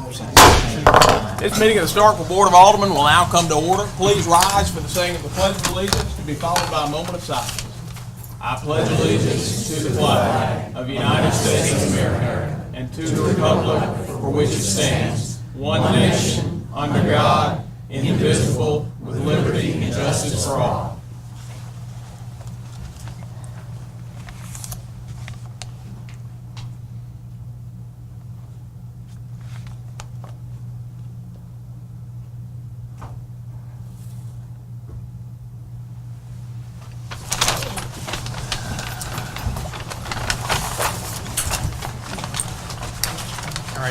This meeting of the Starkville Board of Alderman will now come to order. Please rise for the saying of the Pledge of Allegiance, to be followed by a moment of silence. I pledge allegiance to the flag of the United States of America and to the republic for which it stands, one nation, under God, indivisible, with liberty and justice for all.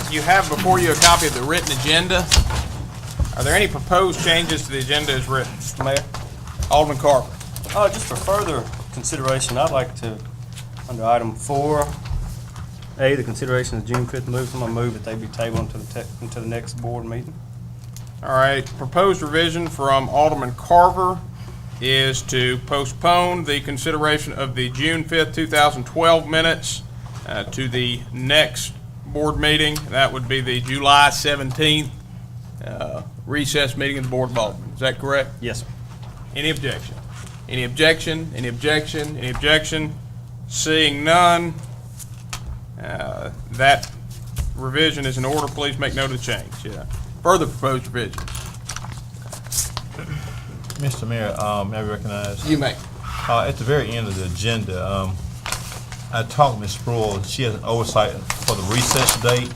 You have before you a copy of the written agenda. Are there any proposed changes to the agenda as written? Mr. Mayor? Alderman Carver. Just for further consideration, I'd like to, under item 4A, the consideration of the June 5th moves, I'm going to move that they be tabled until the next board meeting. All right. Proposed revision from Alderman Carver is to postpone the consideration of the June 5th, 2012 minutes to the next board meeting. That would be the July 17th recess meeting of the Board of Alderman. Is that correct? Yes, sir. Any objection? Any objection? Any objection? Any objection? Seeing none, that revision is in order. Please make note of the change. Further proposed revisions. Mr. Mayor, may I be recognized? You may. At the very end of the agenda, I talked to Ms. Sproul. She has an oversight for the recess date.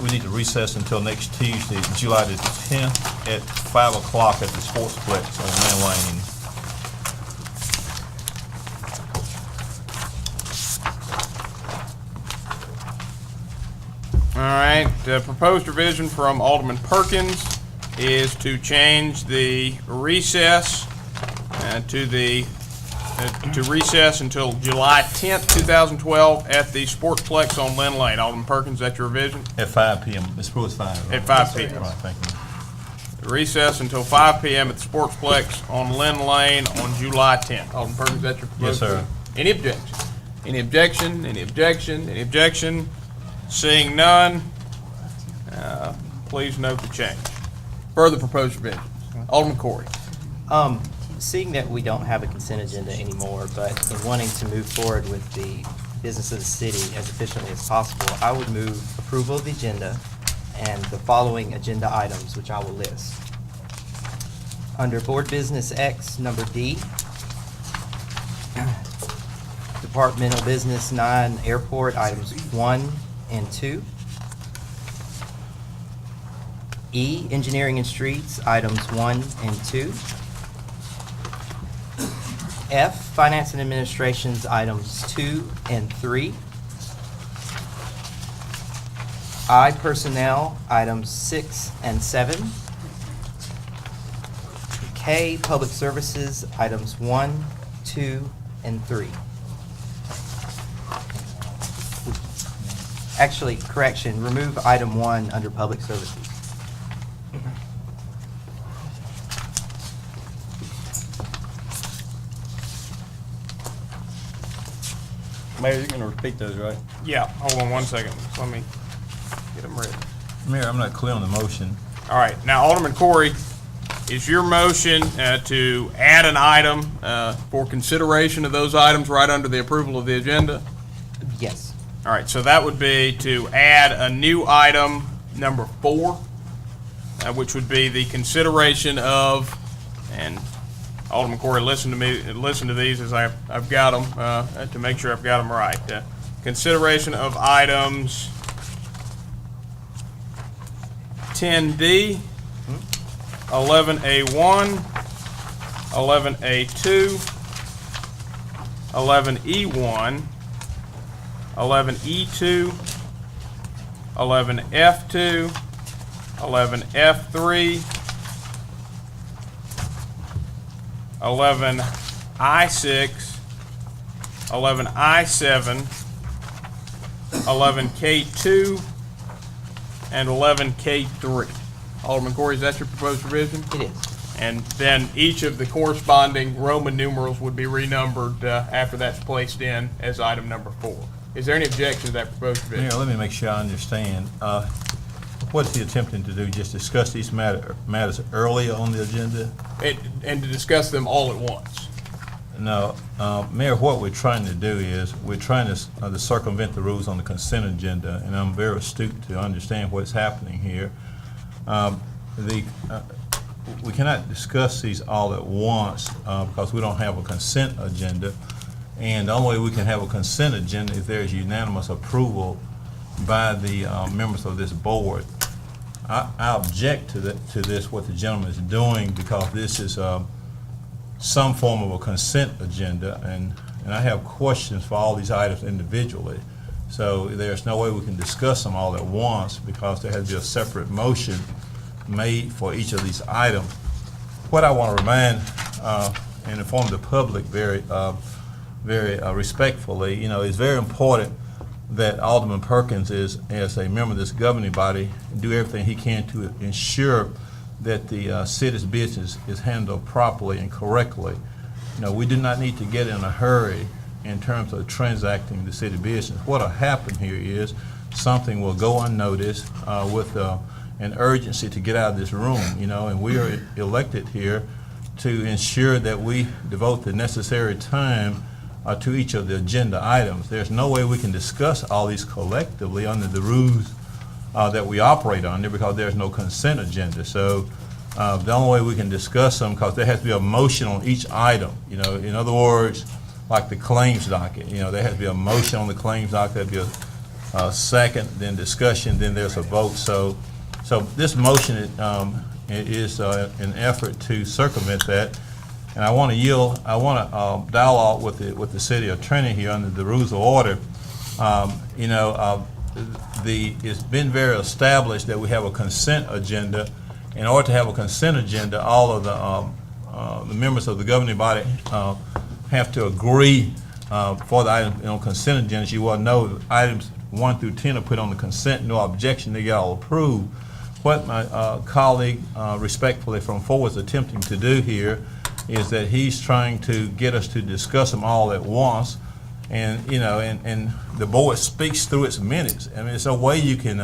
We need to recess until next Tuesday, July the 10th at 5 o'clock at the Sportsplex on Land Lane. All right. The proposed revision from Alderman Perkins is to change the recess to recess until July 10th, 2012 at the Sportsplex on Lynn Lane. Alderman Perkins, is that your revision? At 5 p.m. Ms. Sproul is 5. Right? At 5 p.m. Right, thank you. Recess until 5 p.m. at the Sportsplex on Lynn Lane on July 10th. Alderman Perkins, is that your proposal? Yes, sir. Any objection? Any objection? Any objection? Any objection? Seeing none, please note the change. Further proposed revisions. Alderman Corey. Seeing that we don't have a consent agenda anymore, but in wanting to move forward with the business of the city as efficiently as possible, I would move approval of the agenda and the following agenda items, which I will list. Under Board Business X, number D, Departmental Business 9, Airport, items 1 and 2. E, Engineering and Streets, items 1 and 2. F, Finance and Administration's items 2 and 3. I, Personnel, items 6 and 7. K, Public Services, items 1, 2, and 3. Actually, correction, remove item 1 under Public Services. Mayor, you're going to repeat those, right? Yeah, hold on one second. Let me get them ready. Mayor, I'm not clear on the motion. All right. Now, Alderman Corey, is your motion to add an item for consideration of those items right under the approval of the agenda? Yes. All right. So that would be to add a new item, number 4, which would be the consideration of, and Alderman Corey, listen to me. Listen to these as I've got them to make sure I've got them right. Consideration of items 10D, 11A1, 11A2, 11E1, 11E2, 11F2, 11F3. 11I6, 11I7, 11K2, and 11K3. Alderman Corey, is that your proposed revision? It is. And then each of the corresponding Roman numerals would be renumbered after that's placed in as item number 4. Is there any objection to that proposed revision? Mayor, let me make sure I understand. what is he attempting to do? Just discuss these matters earlier on the agenda? And to discuss them all at once. No, Mayor, what we're trying to do is, we're trying to circumvent the rules on the consent agenda, and I'm very astute to understand what's happening here. We cannot discuss these all at once because we don't have a consent agenda, and the only way we can have a consent agenda is there is unanimous approval by the members of this board. I object to this, what the gentleman is doing, because this is some form of a consent agenda, and I have questions for all these items individually. So there's no way we can discuss them all at once because there has to be a separate motion made for each of these items. What I want to remind and inform the public very respectfully, it's very important that Alderman Perkins is, as a member of this governing body, do everything he can to ensure that the city's business is handled properly and correctly. We do not need to get in a hurry in terms of transacting the city business. What will happen here is something will go unnoticed with an urgency to get out of this room, and we are elected here to ensure that we devote the necessary time to each of the agenda items. There's no way we can discuss all these collectively under the rules that we operate under because there's no consent agenda. So the only way we can discuss them, because there has to be a motion on each item. In other words, like the claims docket, there has to be a motion on the claims docket, there'll be a second, then discussion, then there's a vote. So this motion is an effort to circumvent that. And I want to dialogue with the city attorney here under the rules of order. It's been very established that we have a consent agenda. In order to have a consent agenda, all of the members of the governing body have to agree for the item on consent agendas. You well know items 1 through 10 are put on the consent, no objection, they get all approved. What my colleague respectfully from Ford is attempting to do here is that he's trying to get us to discuss them all at once, and and the board speaks through its minutes. I mean, it's a way you can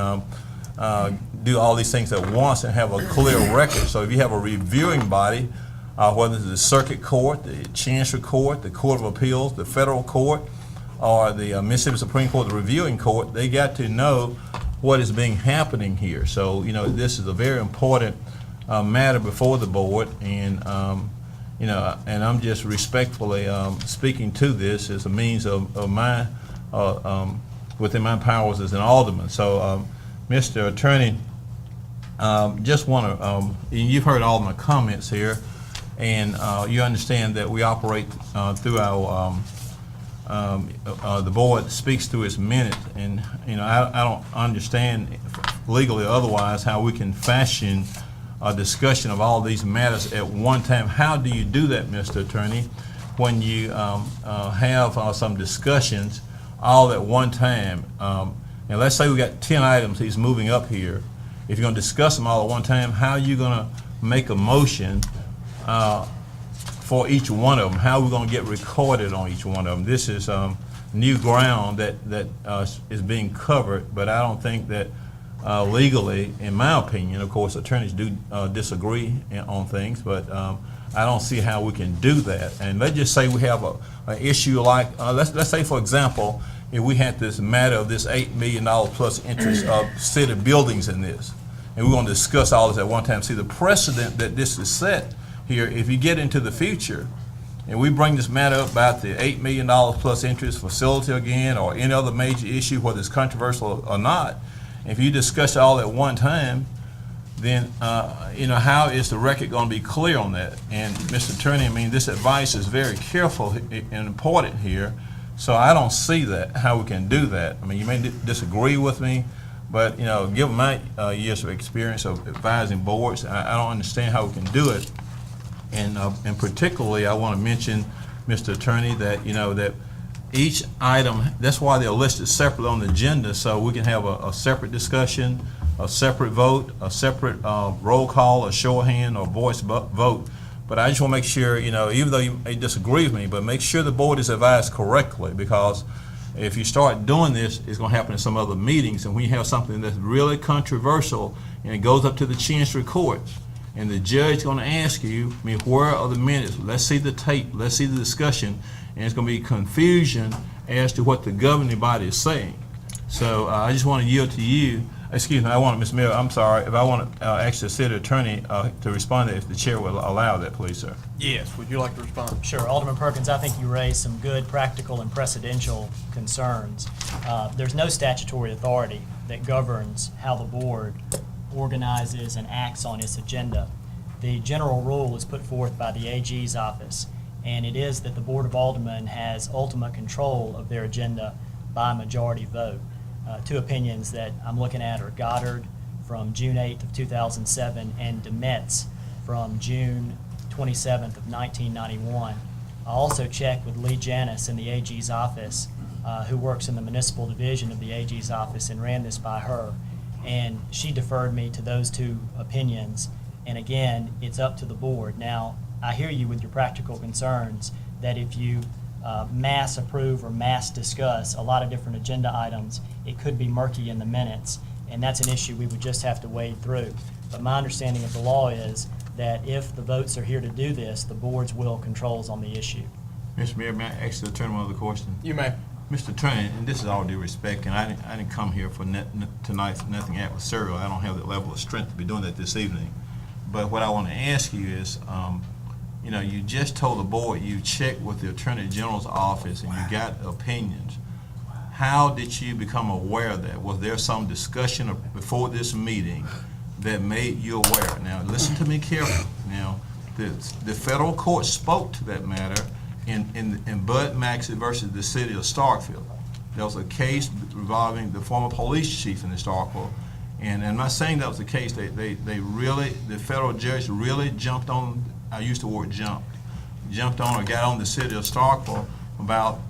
do all these things at once and have a clear record. So if you have a reviewing body, whether it's the circuit court, the chancery court, the court of appeals, the federal court, or the Mississippi Supreme Court, the reviewing court, they got to know what is being happening here. So this is a very important matter before the board, and and I'm just respectfully speaking to this as a means of my, within my powers as an alderman. So, Mr. Attorney, just want to, you've heard all my comments here, and you understand that we operate through our, the board speaks through its minutes, and I don't understand legally or otherwise how we can fashion a discussion of all these matters at one time. How do you do that, Mr. Attorney, when you have some discussions all at one time? And let's say we got 10 items he's moving up here. If you're going to discuss them all at one time, how are you going to make a motion for each one of them? How are we going to get recorded on each one of them? This is new ground that is being covered, but I don't think that legally, in my opinion, of course, attorneys do disagree on things, but I don't see how we can do that. And let's just say we have an issue like, let's say, for example, if we had this matter of this $8 million plus interest of city buildings in this, and we're going to discuss all this at one time. See, the precedent that this is set here, if you get into the future, and we bring this matter up about the $8 million plus interest facility again, or any other major issue, whether it's controversial or not, if you discuss it all at one time, then how is the record going to be clear on that? And Mr. Attorney, I mean, this advice is very careful and important here, so I don't see that, how we can do that. I mean, you may disagree with me, but given my years of experience of advising boards, I don't understand how we can do it. And particularly, I want to mention, Mr. Attorney, that that each item, that's why they're listed separately on the agenda, so we can have a separate discussion, a separate vote, a separate roll call, a show of hand, or voice vote. But I just want to make sure, even though you may disagree with me, but make sure the board is advised correctly, because If you start doing this, it's gonna happen in some other meetings, and when you have something that's really controversial, and it goes up to the Chancery Court, and the judge gonna ask you, I mean, where are the minutes? Let's see the tape, let's see the discussion, and it's gonna be confusion as to what the governing body is saying. So I just want to yield to you. Excuse me, I want Ms. Miller, I'm sorry, if I want to ask the city attorney to respond, if the chair will allow that, please, sir. Yes, would you like to respond? Sure, Alderman Perkins, I think you raised some good practical and precedential concerns. There's no statutory authority that governs how the board organizes and acts on its agenda. The general rule is put forth by the AG's office, and it is that the Board of Aldermen has ultimate control of their agenda by majority vote. Two opinions that I'm looking at are Goddard from June 8th of 2007 and DeMetz from June 27th of 1991. I also checked with Lee Janis in the AG's office, who works in the municipal division of the AG's office, and ran this by her. And she deferred me to those two opinions. And again, it's up to the board. Now, I hear you with your practical concerns that if you mass approve or mass discuss a lot of different agenda items, it could be murky in the minutes, and that's an issue we would just have to wade through. But my understanding of the law is that if the votes are here to do this, the board's will controls on the issue. Mr. Mayor, may I ask the attorney one other question? You may. Mr. Attorney, and this is all due respect, and I didn't come here for tonight for nothing adversarial. I don't have that level of strength to be doing that this evening. But what I want to ask you is, you know, you just told the board you checked with the Attorney General's office and you got opinions. How did you become aware of that? Was there some discussion before this meeting that made you aware? Now, listen to me carefully. Now, the federal court spoke to that matter in Bud Maxey versus the city of Starkville. There was a case involving the former police chief in the Starkville. And I'm not saying that was the case. They really, the federal judge really jumped on, I used the word jumped on or got on the city of Starkville about,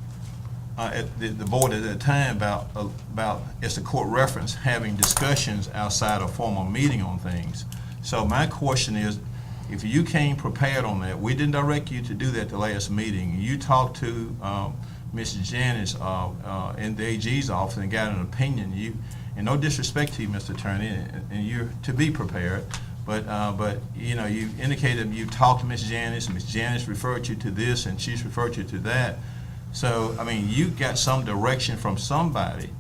at the board at that time about, as the court reference, having discussions outside a formal meeting on things. So my question is, if you came prepared on that, we didn't direct you to do that the last meeting. You talked to Ms. Janice in the AG's office and got an opinion. And no disrespect to you, Mr. Attorney, and you're to be prepared, but you know, you indicated you talked to Ms. Janice, and Ms. Janice referred you to this, and she's referred you to that. So, I mean, you got some direction from somebody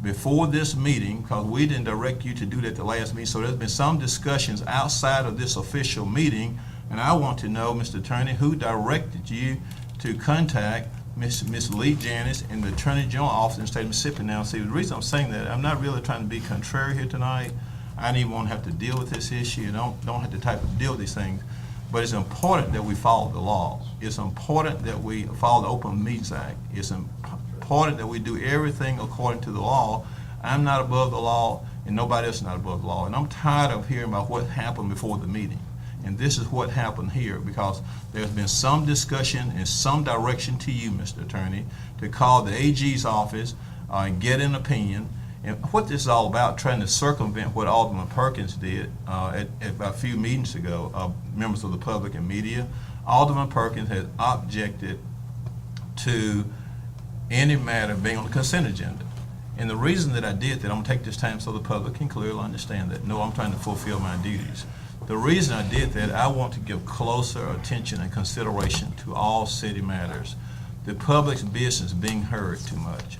before this meeting, because we didn't direct you to do that the last meeting. So there's been some discussions outside of this official meeting, and I want to know, Mr. Attorney, who directed you to contact Miss Lee Janice in the Attorney General office in the state of Mississippi. Now, see, the reason I'm saying that, I'm not really trying to be contrary here tonight. I don't even want to have to deal with this issue. You don't have to type of deal with these things. But it's important that we follow the law. It's important that we follow the Open Meetings Act. It's important that we do everything according to the law. I'm not above the law, and nobody else is not above the law. And I'm tired of hearing about what happened before the meeting. And this is what happened here, because there's been some discussion and some direction to you, Mr. Attorney, to call the AG's office and get an opinion. And what this is all about, trying to circumvent what Alderman Perkins did at a few meetings ago, members of the public and media. Alderman Perkins has objected to any matter being on the consent agenda. And the reason that I did that, I'm going to take this time so the public can clearly understand that. No, I'm trying to fulfill my duties. The reason I did that, I want to give closer attention and consideration to all city matters. The public's business being heard too much.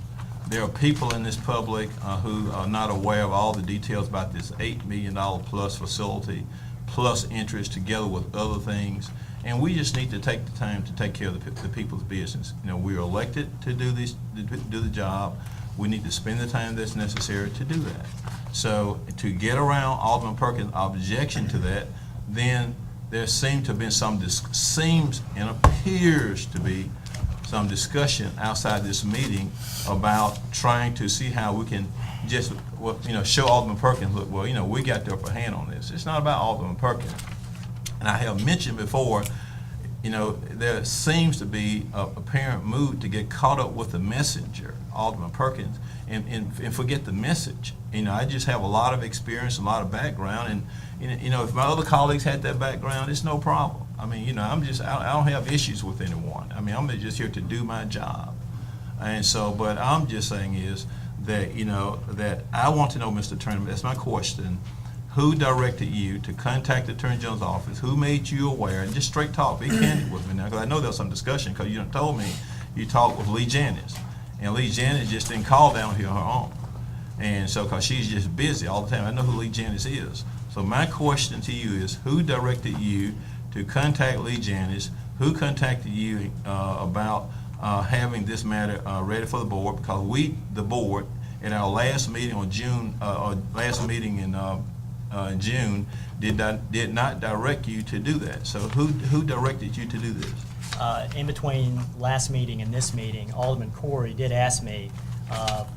There are people in this public who are not aware of all the details about this $8 million plus facility, plus interest together with other things. And we just need to take the time to take care of the people's business. You know, we're elected to do the job. We need to spend the time that's necessary to do that. So to get around Alderman Perkins' objection to that, then there seems to have been some, appears to be some discussion outside this meeting about trying to see how we can just, show Alderman Perkins, look, well, we got the upper hand on this. It's not about Alderman Perkins. And I have mentioned before, there seems to be a apparent mood to get caught up with the messenger, Alderman Perkins, and forget the message. I just have a lot of experience, a lot of background, and if my other colleagues had that background, it's no problem. I mean, I don't have issues with anyone. I mean, I'm just here to do my job. And so, but I'm just saying is that, that I want to know, Mr. Attorney, that's my question. Who directed you to contact the Attorney General's office? Who made you aware? And just straight talk, be candid with me now, because I know there was some discussion, because you done told me you talked with Lee Janice. And Lee Janice just didn't call down here on her own. And so, because she's just busy all the time. I know who Lee Janice is. So my question to you is, who directed you to contact Lee Janice? Who contacted you about having this matter ready for the board? Because we, the board, in our last meeting on June, last meeting in June, did not direct you to do that. So who directed you to do this? In between last meeting and this meeting, Alderman Corey did ask me,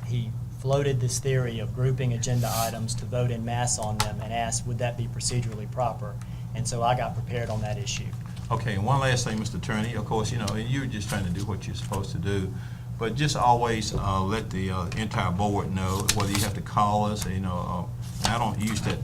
he floated this theory of grouping agenda items to vote en masse on them and asked, would that be procedurally proper? And so I got prepared on that issue. Okay, and one last thing, Mr. Attorney, of course, you're just trying to do what you're supposed to do, but just always let the entire board know, whether you have to call us, I don't use the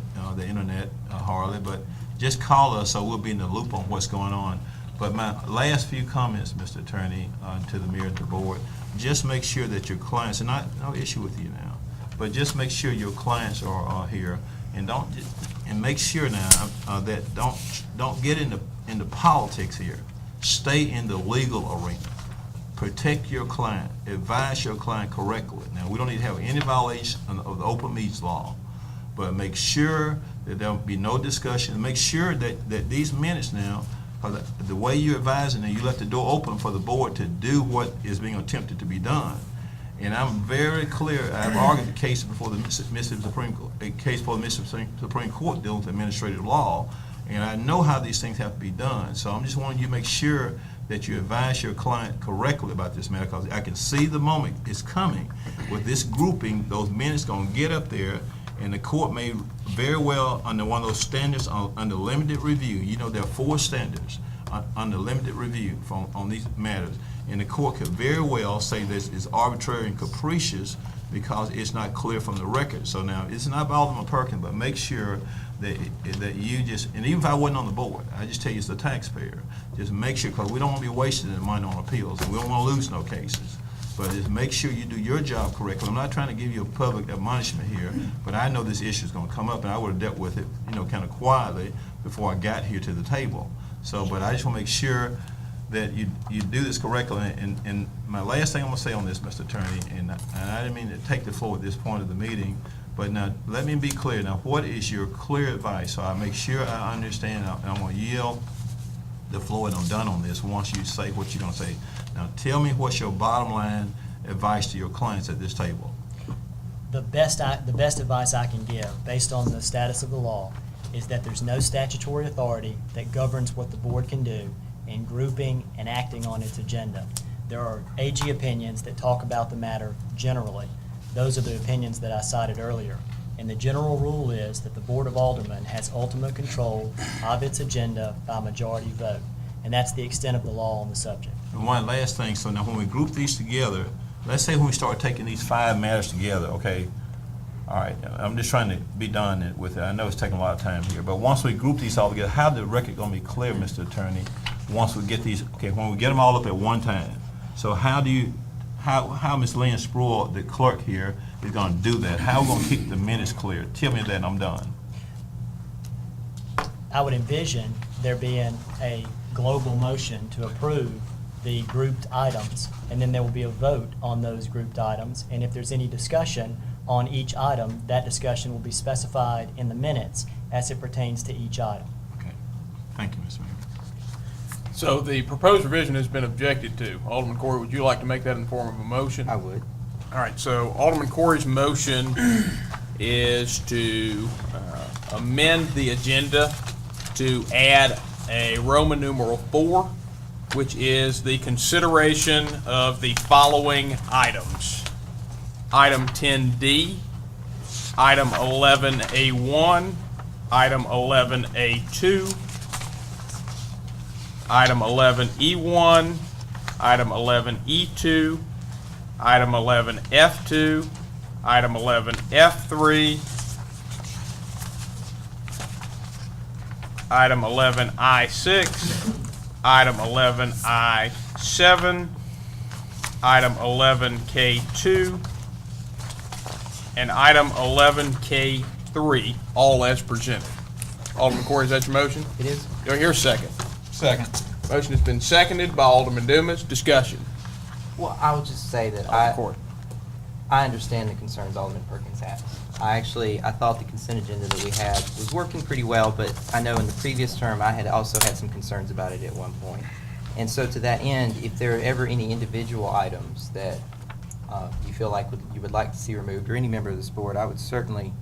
internet hardly, but just call us so we'll be in the loop on what's going on. But my last few comments, Mr. Attorney, to the mayor and the board, just make sure that your clients, and no issue with you now, but just make sure your clients are here, and make sure now that don't get into politics here. Stay in the legal arena. Protect your client. Advise your client correctly. Now, we don't need to have any violation of the open meetings law, but make sure that there will be no discussion. Make sure that these minutes now, the way you're advising, and you left the door open for the board to do what is being attempted to be done. And I'm very clear. I've argued the case before the Mississippi Supreme Court, a case for the Mississippi Supreme Court dealing with administrative law, and I know how these things have to be done. So I'm just wanting you to make sure that you advise your client correctly about this matter, because I can see the moment is coming with this grouping. Those minutes going to get up there, and the court may very well, under one of those standards under limited review, there are 4 standards under limited review on these matters, and the court could very well say this is arbitrary and capricious because it's not clear from the record. So now, it's not about Alderman Perkins, but make sure that you just, and even if I wasn't on the board, I just tell you it's the taxpayer, just make sure, because we don't want to be wasting the money on appeals, and we don't want to lose no cases. But just make sure you do your job correctly. I'm not trying to give you a public admonishment here, but I know this issue is going to come up, and I would have dealt with it, kind of quietly before I got here to the table. So, but I just want to make sure that you do this correctly. And my last thing I'm going to say on this, Mr. Attorney, and I didn't mean to take the floor at this point of the meeting, but now let me be clear. Now, what is your clear advice? So I make sure I understand, and I'm going to yield the floor, and I'm done on this once you say what you're going to say. Now, tell me what's your bottom line advice to your clients at this table. The best advice I can give, based on the status of the law, is that there's no statutory authority that governs what the board can do in grouping and acting on its agenda. There are AG opinions that talk about the matter generally. Those are the opinions that I cited earlier. And the general rule is that the Board of Aldermen has ultimate control of its agenda by majority vote. And that's the extent of the law on the subject. And one last thing, so now when we group these together, let's say when we start taking these 5 matters together, okay? All right, I'm just trying to be done with it. I know it's taking a lot of time here, but once we group these all together, how the record going to be clear, Mr. Attorney, once we get these, okay, when we get them all up at one time? So how Ms. Lynn Sproul, the clerk here, is going to do that? How are we going to keep the minutes clear? Tell me that and I'm done. I would envision there being a global motion to approve the grouped items, and then there will be a vote on those grouped items. And if there's any discussion on each item, that discussion will be specified in the minutes as it pertains to each item. Okay. Thank you, Mr. Mayor. So the proposed revision has been objected to. Alderman Corey, would you like to make that in the form of a motion? I would. All right, so Alderman Corey's motion is to amend the agenda to add a Roman numeral 4, which is the consideration of the following items. Item 10D, item 11A1, item 11A2, item 11E1, item 11E2, item 11F2, item 11F3, item 11I6, item 11I7, item 11K2, and item 11K3, all as presented. Alderman Corey, is that your motion? It is? Do I hear a second? Second. Motion has been seconded by Alderman Dumas. Discussion. Well, I would just say that Alderman Corey. I understand the concerns Alderman Perkins has. I thought the consent agenda that we had was working pretty well, but I know in the previous term, I had also had some concerns about it at one point. And so to that end, if there are ever any individual items that you feel like you would like to see removed, or any member of this board, I would certainly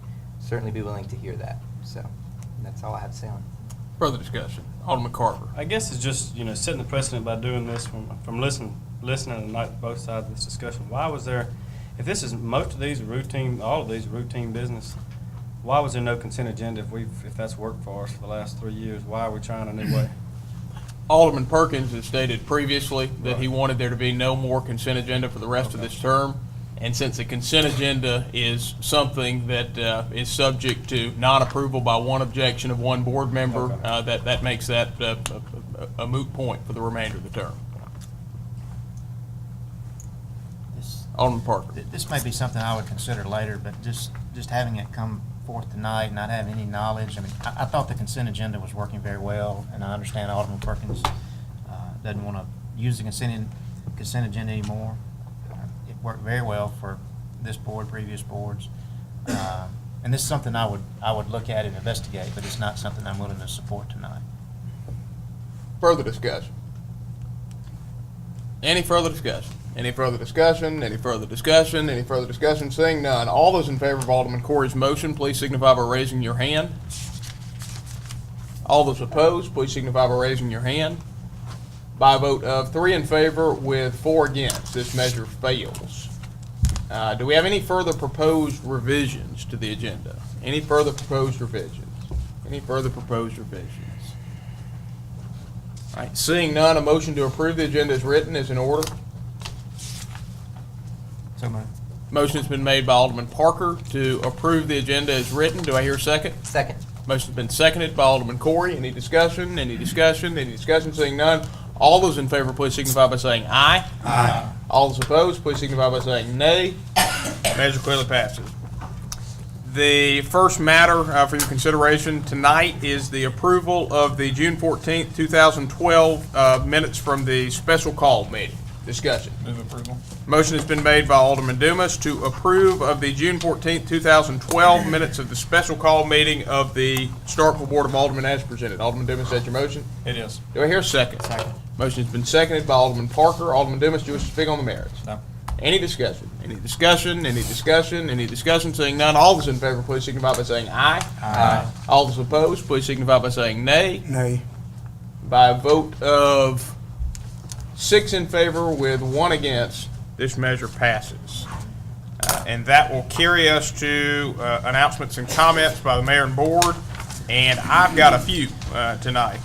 be willing to hear that. So that's all I have to say on it. Further discussion. Alderman Carver. I guess it's just, setting the precedent by doing this from listening tonight to both sides of this discussion. Why was there, if this is, most of these are routine, all of these are routine business, why was there no consent agenda if that's worked for us for the last 3 years? Why are we trying a new way? Alderman Perkins has stated previously that he wanted there to be no more consent agenda for the rest of this term. And since the consent agenda is something that is subject to non-approval by one objection of one board member, that makes that a moot point for the remainder of the term. Alderman Parker. This may be something I would consider later, but just having it come forth tonight, not having any knowledge, I thought the consent agenda was working very well, and I understand Alderman Perkins doesn't want to use the consent agenda anymore. It worked very well for this board, previous boards, and this is something I would look at and investigate, but it's not something I'm willing to support tonight. Further discussion. Any further discussion? Any further discussion? Any further discussion? Any further discussion? Seeing none. All those in favor of Alderman Corey's motion, please signify by raising your hand. All those opposed, please signify by raising your hand. By a vote of 3 in favor with 4 against, this measure fails. Do we have any further proposed revisions to the agenda? Any further proposed revisions? Any further proposed revisions? All right, seeing none, a motion to approve the agenda as written is in order. So moved. Motion has been made by Alderman Parker to approve the agenda as written. Do I hear a second? Second. Motion has been seconded by Alderman Corey. Any discussion? Any discussion? Any discussion? Seeing none. All those in favor, please signify by saying aye. Aye. All those opposed, please signify by saying nay. Measure clearly passes. The first matter for your consideration tonight is the approval of the June 14th, 2012 minutes from the special call meeting. Discussion. Move approval. Motion has been made by Alderman Dumas to approve of the June 14th, 2012 minutes of the special call meeting of the Starkville Board of Alderman as presented. Alderman Dumas, is that your motion? It is. Do I hear a second? Second. Motion has been seconded by Alderman Parker. Alderman Dumas, do you wish to speak on the merits? No. Any discussion? Any discussion? Any discussion? Any discussion? Seeing none, all those in favor, please signify by saying aye. Aye. All those opposed, please signify by saying nay. Nay. By a vote of 6 in favor with 1 against, this measure passes. And that will carry us to announcements and comments by the mayor and board. And I've got a few tonight.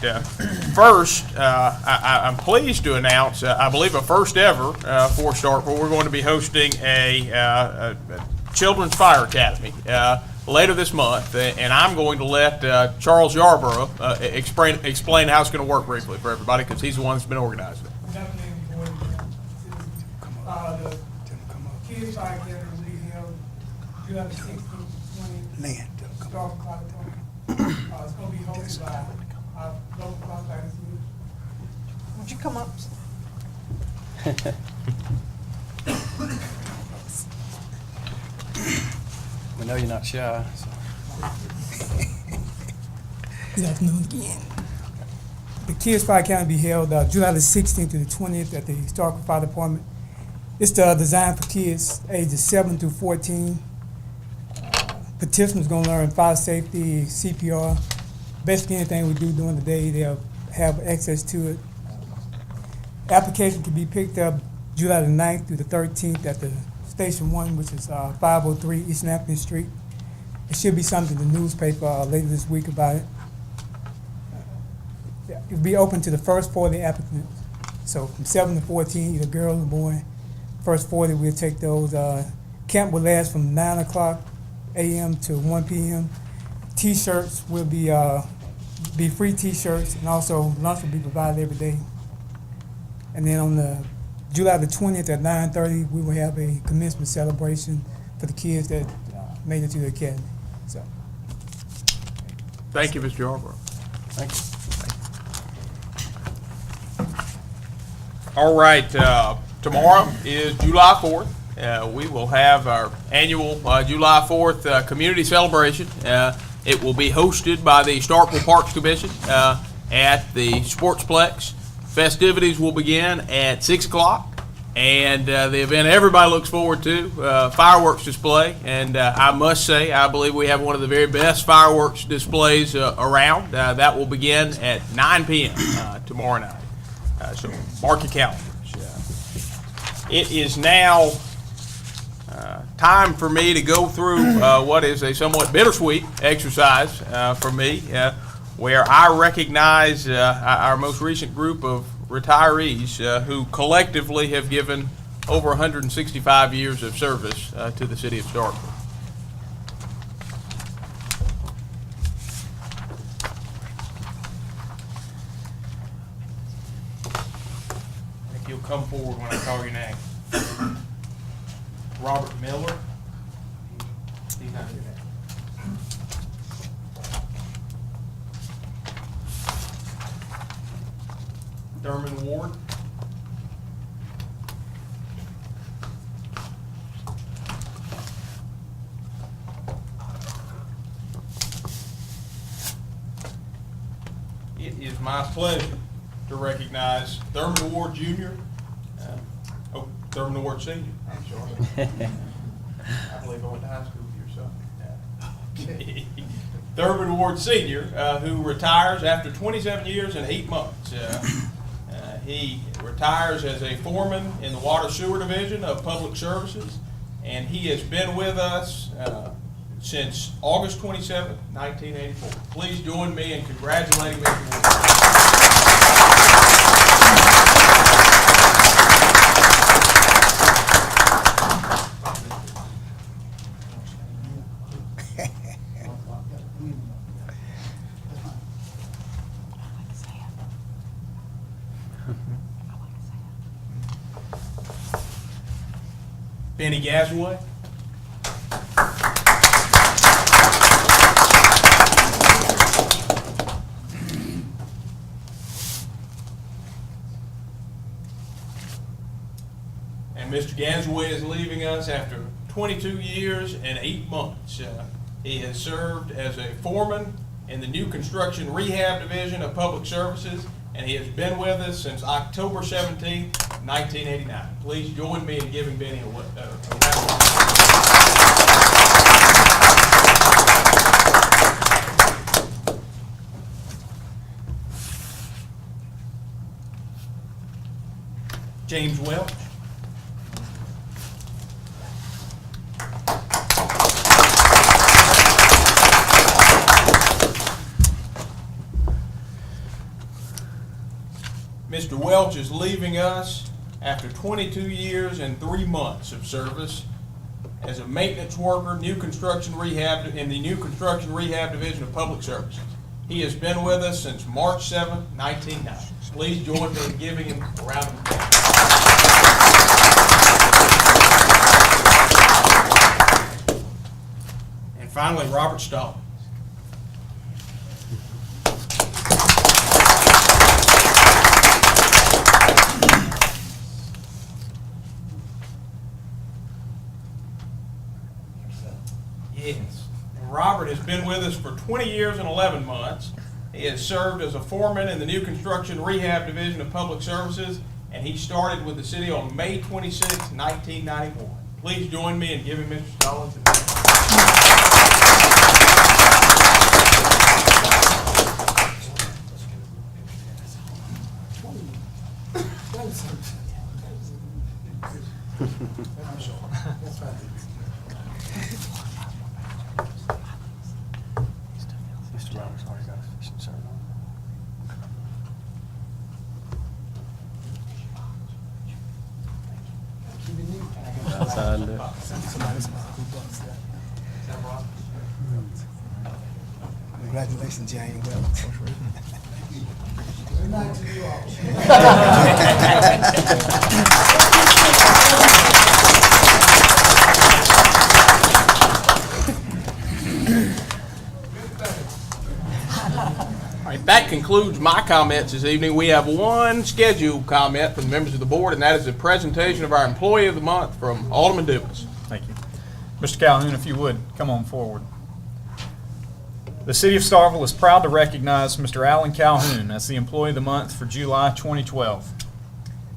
First, I'm pleased to announce, I believe a first ever for Starkville, we're going to be hosting a Children's Fire Academy later this month. And I'm going to let Charles Yarborough explain how it's going to work briefly for everybody, because he's the one that's been organizing it. The Kids Fire Academy will be held July 16th to 20th. Starkville. It's going to be hosted by our local contractors. Would you come up? We know you're not shy. So. Good afternoon again. The Kids Fire Academy will be held July the 16th to the 20th at the Starkville Fire Department. It's designed for kids ages 7 through 14. Participants going to learn fire safety, CPR, basically anything we do during the day, they'll have access to it. Application can be picked up July the 9th through the 13th at the Station 1, which is 503 East Napkin Street. It should be something in the newspaper later this week about it. It'll be open to the first 40 applicants. So from 7 to 14, either girl or boy. First 40, we'll take those. Camp will last from 9 o'clock a.m. to 1 p.m. T-shirts will be free T-shirts, and also lunch will be provided every day. And then on the July the 20th at 9:30, we will have a commencement celebration for the kids that made it to the academy. So, Thank you, Mr. Yarborough. Thank you. All right, tomorrow is July 4th. We will have our annual July 4th community celebration. It will be hosted by the Starkville Parks Commission at the Sportsplex. Festivities will begin at 6 o'clock, and the event everybody looks forward to, fireworks display. And I must say, I believe we have one of the very best fireworks displays around. That will begin at 9 p.m. Tomorrow night. So mark your calendars. It is now time for me to go through what is a somewhat bittersweet exercise for me, where I recognize our most recent group of retirees who collectively have given over 165 years of service to the city of Starkville. If you'll come forward when I call your name. Robert Miller. He's not here now. Thurman Ward. It is my pleasure to recognize Thurman Ward Jr. Thurman Ward Sr. I'm sorry. I believe I went to high school with your son. Thurman Ward Sr., who retires after 27 years and 8 months. He retires as a foreman in the Water Sewer Division of Public Services, and he has been with us since August 27, 1984. Please join me in congratulating Mr. Ward. Benny Gasaway. And Mr. Gasaway is leaving us after 22 years and 8 months. He has served as a foreman in the New Construction Rehab Division of Public Services, and he has been with us since October 17, 1989. Please join me in giving Benny a round of applause. James Welch. Mr. Welch is leaving us after 22 years and 3 months of service as a maintenance worker, New Construction Rehab, in the New Construction Rehab Division of Public Services. He has been with us since March 7, 1990. Please join me in giving him a round of applause. And finally, Robert Stahl. Yes. And Robert has been with us for 20 years and 11 months. He has served as a foreman in the New Construction Rehab Division of Public Services, and he started with the city on May 26, 1991. Please join me in giving Mr. Stallings a Mr. Roberts already got a fishing shirt on. Outside there. Congratulations, Jane Welch. night to you all. All right, that concludes my comments this evening. We have one scheduled comment from the members of the board, and that is the presentation of our Employee of the Month from Alderman Dumas. Thank you. Mr. Calhoun, if you would, come on forward. The City of Starkville is proud to recognize Mr. Alan Calhoun as the Employee of the Month for July 2012.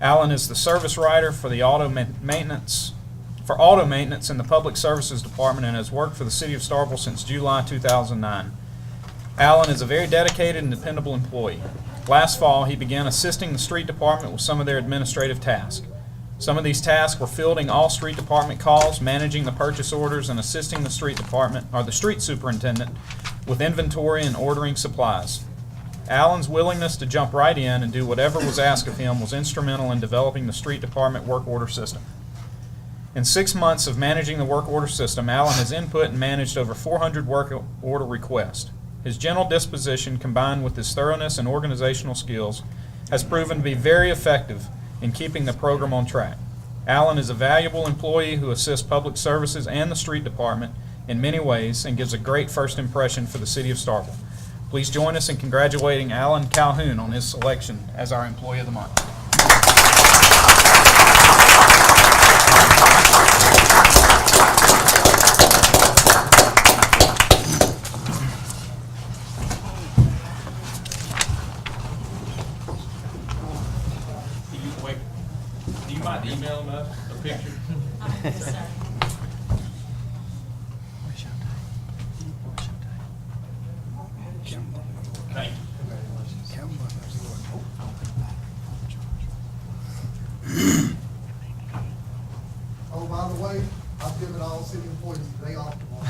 Alan is the service writer for the auto maintenance in the Public Services Department and has worked for the City of Starkville since July 2009. Alan is a very dedicated and dependable employee. Last fall, he began assisting the street department with some of their administrative tasks. Some of these tasks were fielding all street department calls, managing the purchase orders, and assisting the street department, or the street superintendent, with inventory and ordering supplies. Alan's willingness to jump right in and do whatever was asked of him was instrumental in developing the street department work order system. In 6 months of managing the work order system, Alan has input and managed over 400 work order requests. His gentle disposition, combined with his thoroughness and organizational skills, has proven to be very effective in keeping the program on track. Alan is a valuable employee who assists public services and the street department in many ways and gives a great first impression for the City of Starkville. Please join us in congratulating Alan Calhoun on his selection as our Employee of the Month. Do you mind emailing us a picture? Thank you. Oh, by the way, I've given all city employees a day off tomorrow.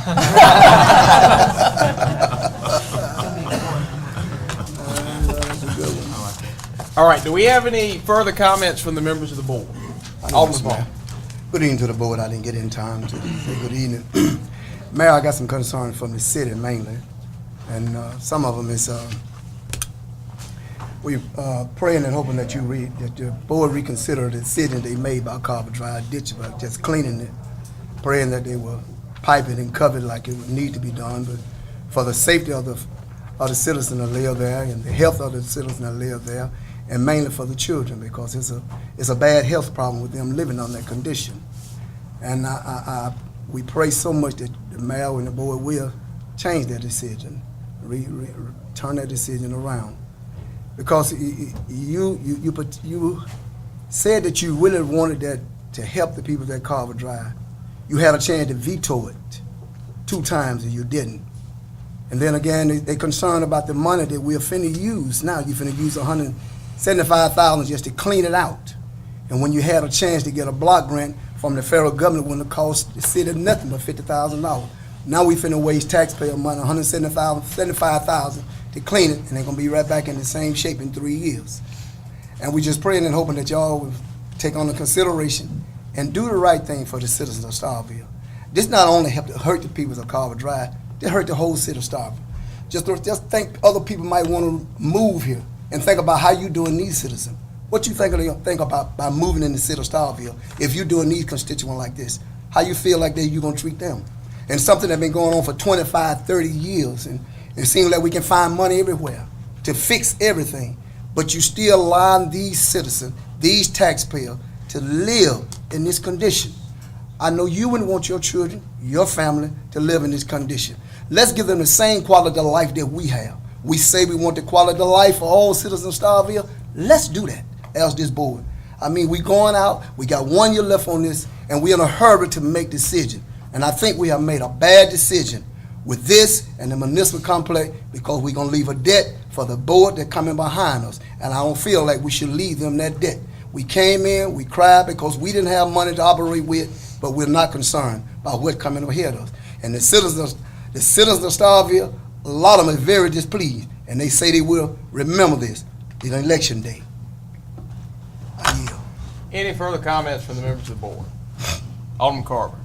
All right, do we have any further comments from the members of the board? Alderman Vaughn. Good evening to the board. I didn't get in time to say good evening. Mayor, I got some concerns from the city mainly, and some of them is we praying and hoping that that the board reconsider the decision they made about Carver Drive ditch, about just cleaning it, praying that they will pipe it and cover it like it would need to be done, but for the safety of the citizens that live there and the health of the citizens that live there, and mainly for the children, because it's a bad health problem with them living on that condition. And we pray so much that the mayor and the board will change their decision, turn that decision around. Because you said that you really wanted that to help the people that Carver Drive. You had a chance to veto it 2 times and you didn't. And then again, they're concerned about the money that we're finna use. Now you're finna use $175,000 just to clean it out. And when you had a chance to get a block grant from the federal government, when it cost the city nothing but $50,000. Now we finna waste taxpayer money, $175,000 to clean it, and they're gonna be right back in the same shape in 3 years. And we just praying and hoping that y'all will take on the consideration and do the right thing for the citizens of Starkville. This not only help to hurt the people of Carver Drive, they hurt the whole city of Starkville. Just think other people might want to move here and think about how you doing these citizens. What you think about by moving in the city of Starkville if you're doing these constituents like this? How you feel like you're going to treat them? And something that's been going on for 25, 30 years, and it seems like we can find money everywhere to fix everything, but you still allowing these citizens, these taxpayers, to live in this condition. I know you wouldn't want your children, your family, to live in this condition. Let's give them the same quality of life that we have. We say we want the quality of life for all citizens of Starkville. Let's do that as this board. I mean, we going out, we got 1 year left on this, and we're in a hurry to make decisions. And I think we have made a bad decision with this and the municipal complex because we're going to leave a debt for the board that's coming behind us. And I don't feel like we should leave them that debt. We came in, we cried because we didn't have money to operate with, but we're not concerned about what's coming ahead of us. And the citizens of Starkville, a lot of them are very displeased, and they say they will remember this in election day. I yield. Any further comments from the members of the board? Alderman Carver.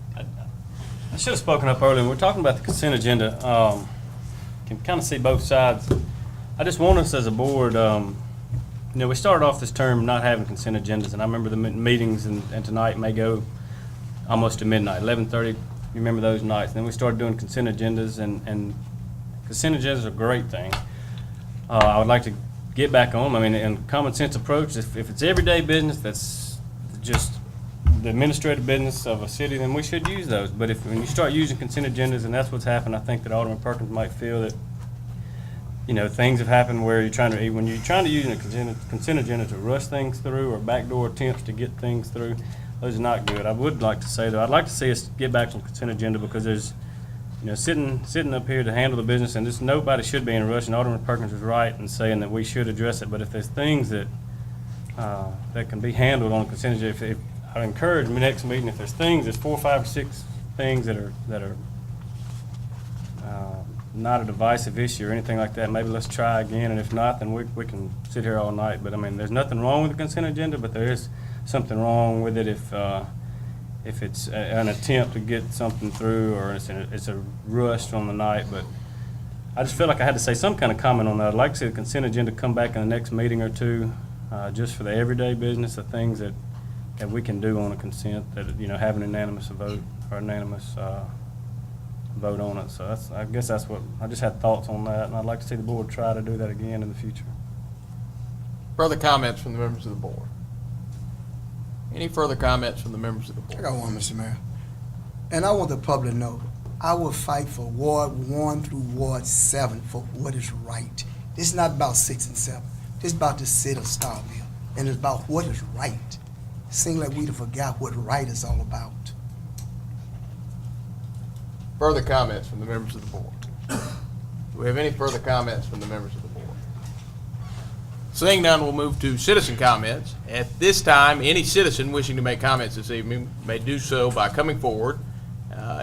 I should have spoken up earlier. We're talking about the consent agenda. Can kind of see both sides. I just want us as a board, You know, we started off this term not having consent agendas, and I remember the meetings, and tonight may go almost to midnight, 11:30. You remember those nights? And then we started doing consent agendas, and consent agendas are a great thing. I would like to get back on them. I mean, in common sense approach, if it's everyday business that's just the administrative business of a city, then we should use those. But when you start using consent agendas, and that's what's happened, I think that Alderman Perkins might feel that, you know, things have happened where when you're trying to use a consent agenda to rush things through or backdoor attempts to get things through, those are not good. I would like to say, though, I'd like to see us get back on consent agenda because there's, you know, sitting up here to handle the business, and just nobody should be in a rush, and Alderman Perkins is right in saying that we should address it. But if there's things that can be handled on a consent agenda, if I encourage my next meeting, if there's 4, 5, or 6 things that are not a divisive issue or anything like that, maybe let's try again, and if not, then we can sit here all night. But I mean, there's nothing wrong with the consent agenda, but there is something wrong with it if it's an attempt to get something through, or it's a rush on the night. But I just feel like I had to say some kind of comment on that. I'd like to see the consent agenda come back in the next meeting or two, just for the everyday business, the things that we can do on a consent, that, you know, have an unanimous vote or unanimous vote on it. So I guess that's what, I just had thoughts on that, and I'd like to see the board try to do that again in the future. Further comments from the members of the board? Any further comments from the members of the I board? got one, Mr. Mayor. And I want the public to know, I will fight for Ward 1 through Ward 7 for what is right. This is not about 6 and 7. This is about the city of Starkville, and it's about what is right. It seems like we forgot what right is all about. Further comments from the members of the board? Do we have any further comments from the members of the board? Seeing none, we'll move to citizen comments. At this time, any citizen wishing to make comments this evening may do so by coming forward,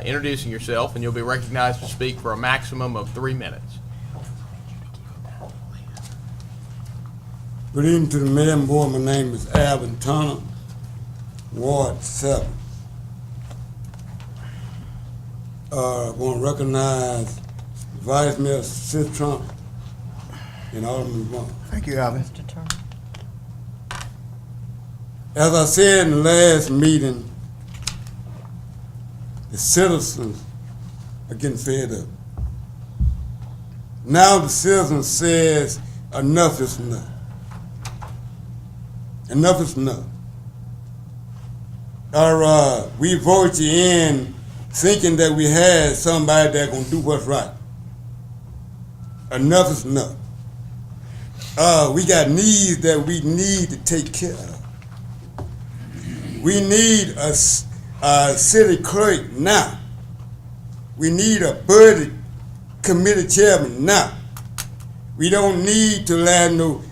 introducing yourself, and you'll be recognized to speak for a maximum of 3 minutes. Good evening to the mayor and board. My name is Alvin Turner, Ward 7. I want to recognize Vice Mayor Sid Trump and Alderman Vaughn. Thank you, Alvin. As I said in the last meeting, the citizens are getting fed up. Now the citizens says enough is enough. Enough is enough. We vote you in thinking that we had somebody that gonna do what's right. Enough is enough. We got needs that we need to take care of. We need a city clerk now. We need a budget committee chairman now. We don't need to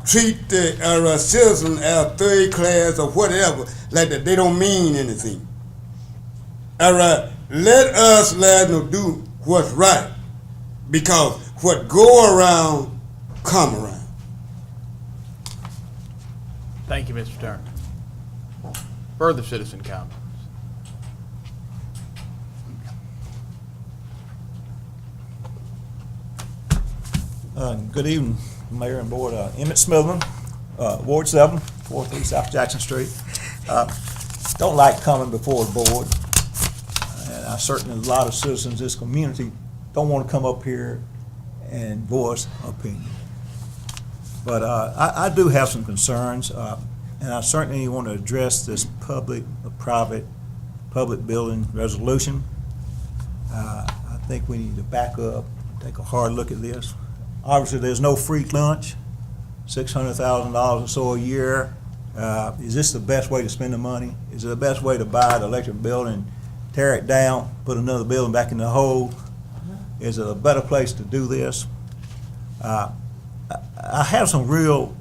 treat the citizens as third class or whatever, like that. They don't mean anything. All right, let us do what's right, because what go around, come around. Thank you, Mr. Turner. Further citizen comments? Good evening, Mayor and Board. Emmett Smithman, Ward 7, 403 South Jackson Street. Don't like coming before the board, and I certainly, a lot of citizens in this community don't want to come up here and voice opinion. But I do have some concerns, and I certainly want to address this public building resolution. I think we need to back up, take a hard look at this. Obviously, there's no free lunch, $600,000 or so a year. Is this the best way to spend the money? Is it the best way to buy the electric building, tear it down, put another building back in the hole? Is it a better place to do this? I have some real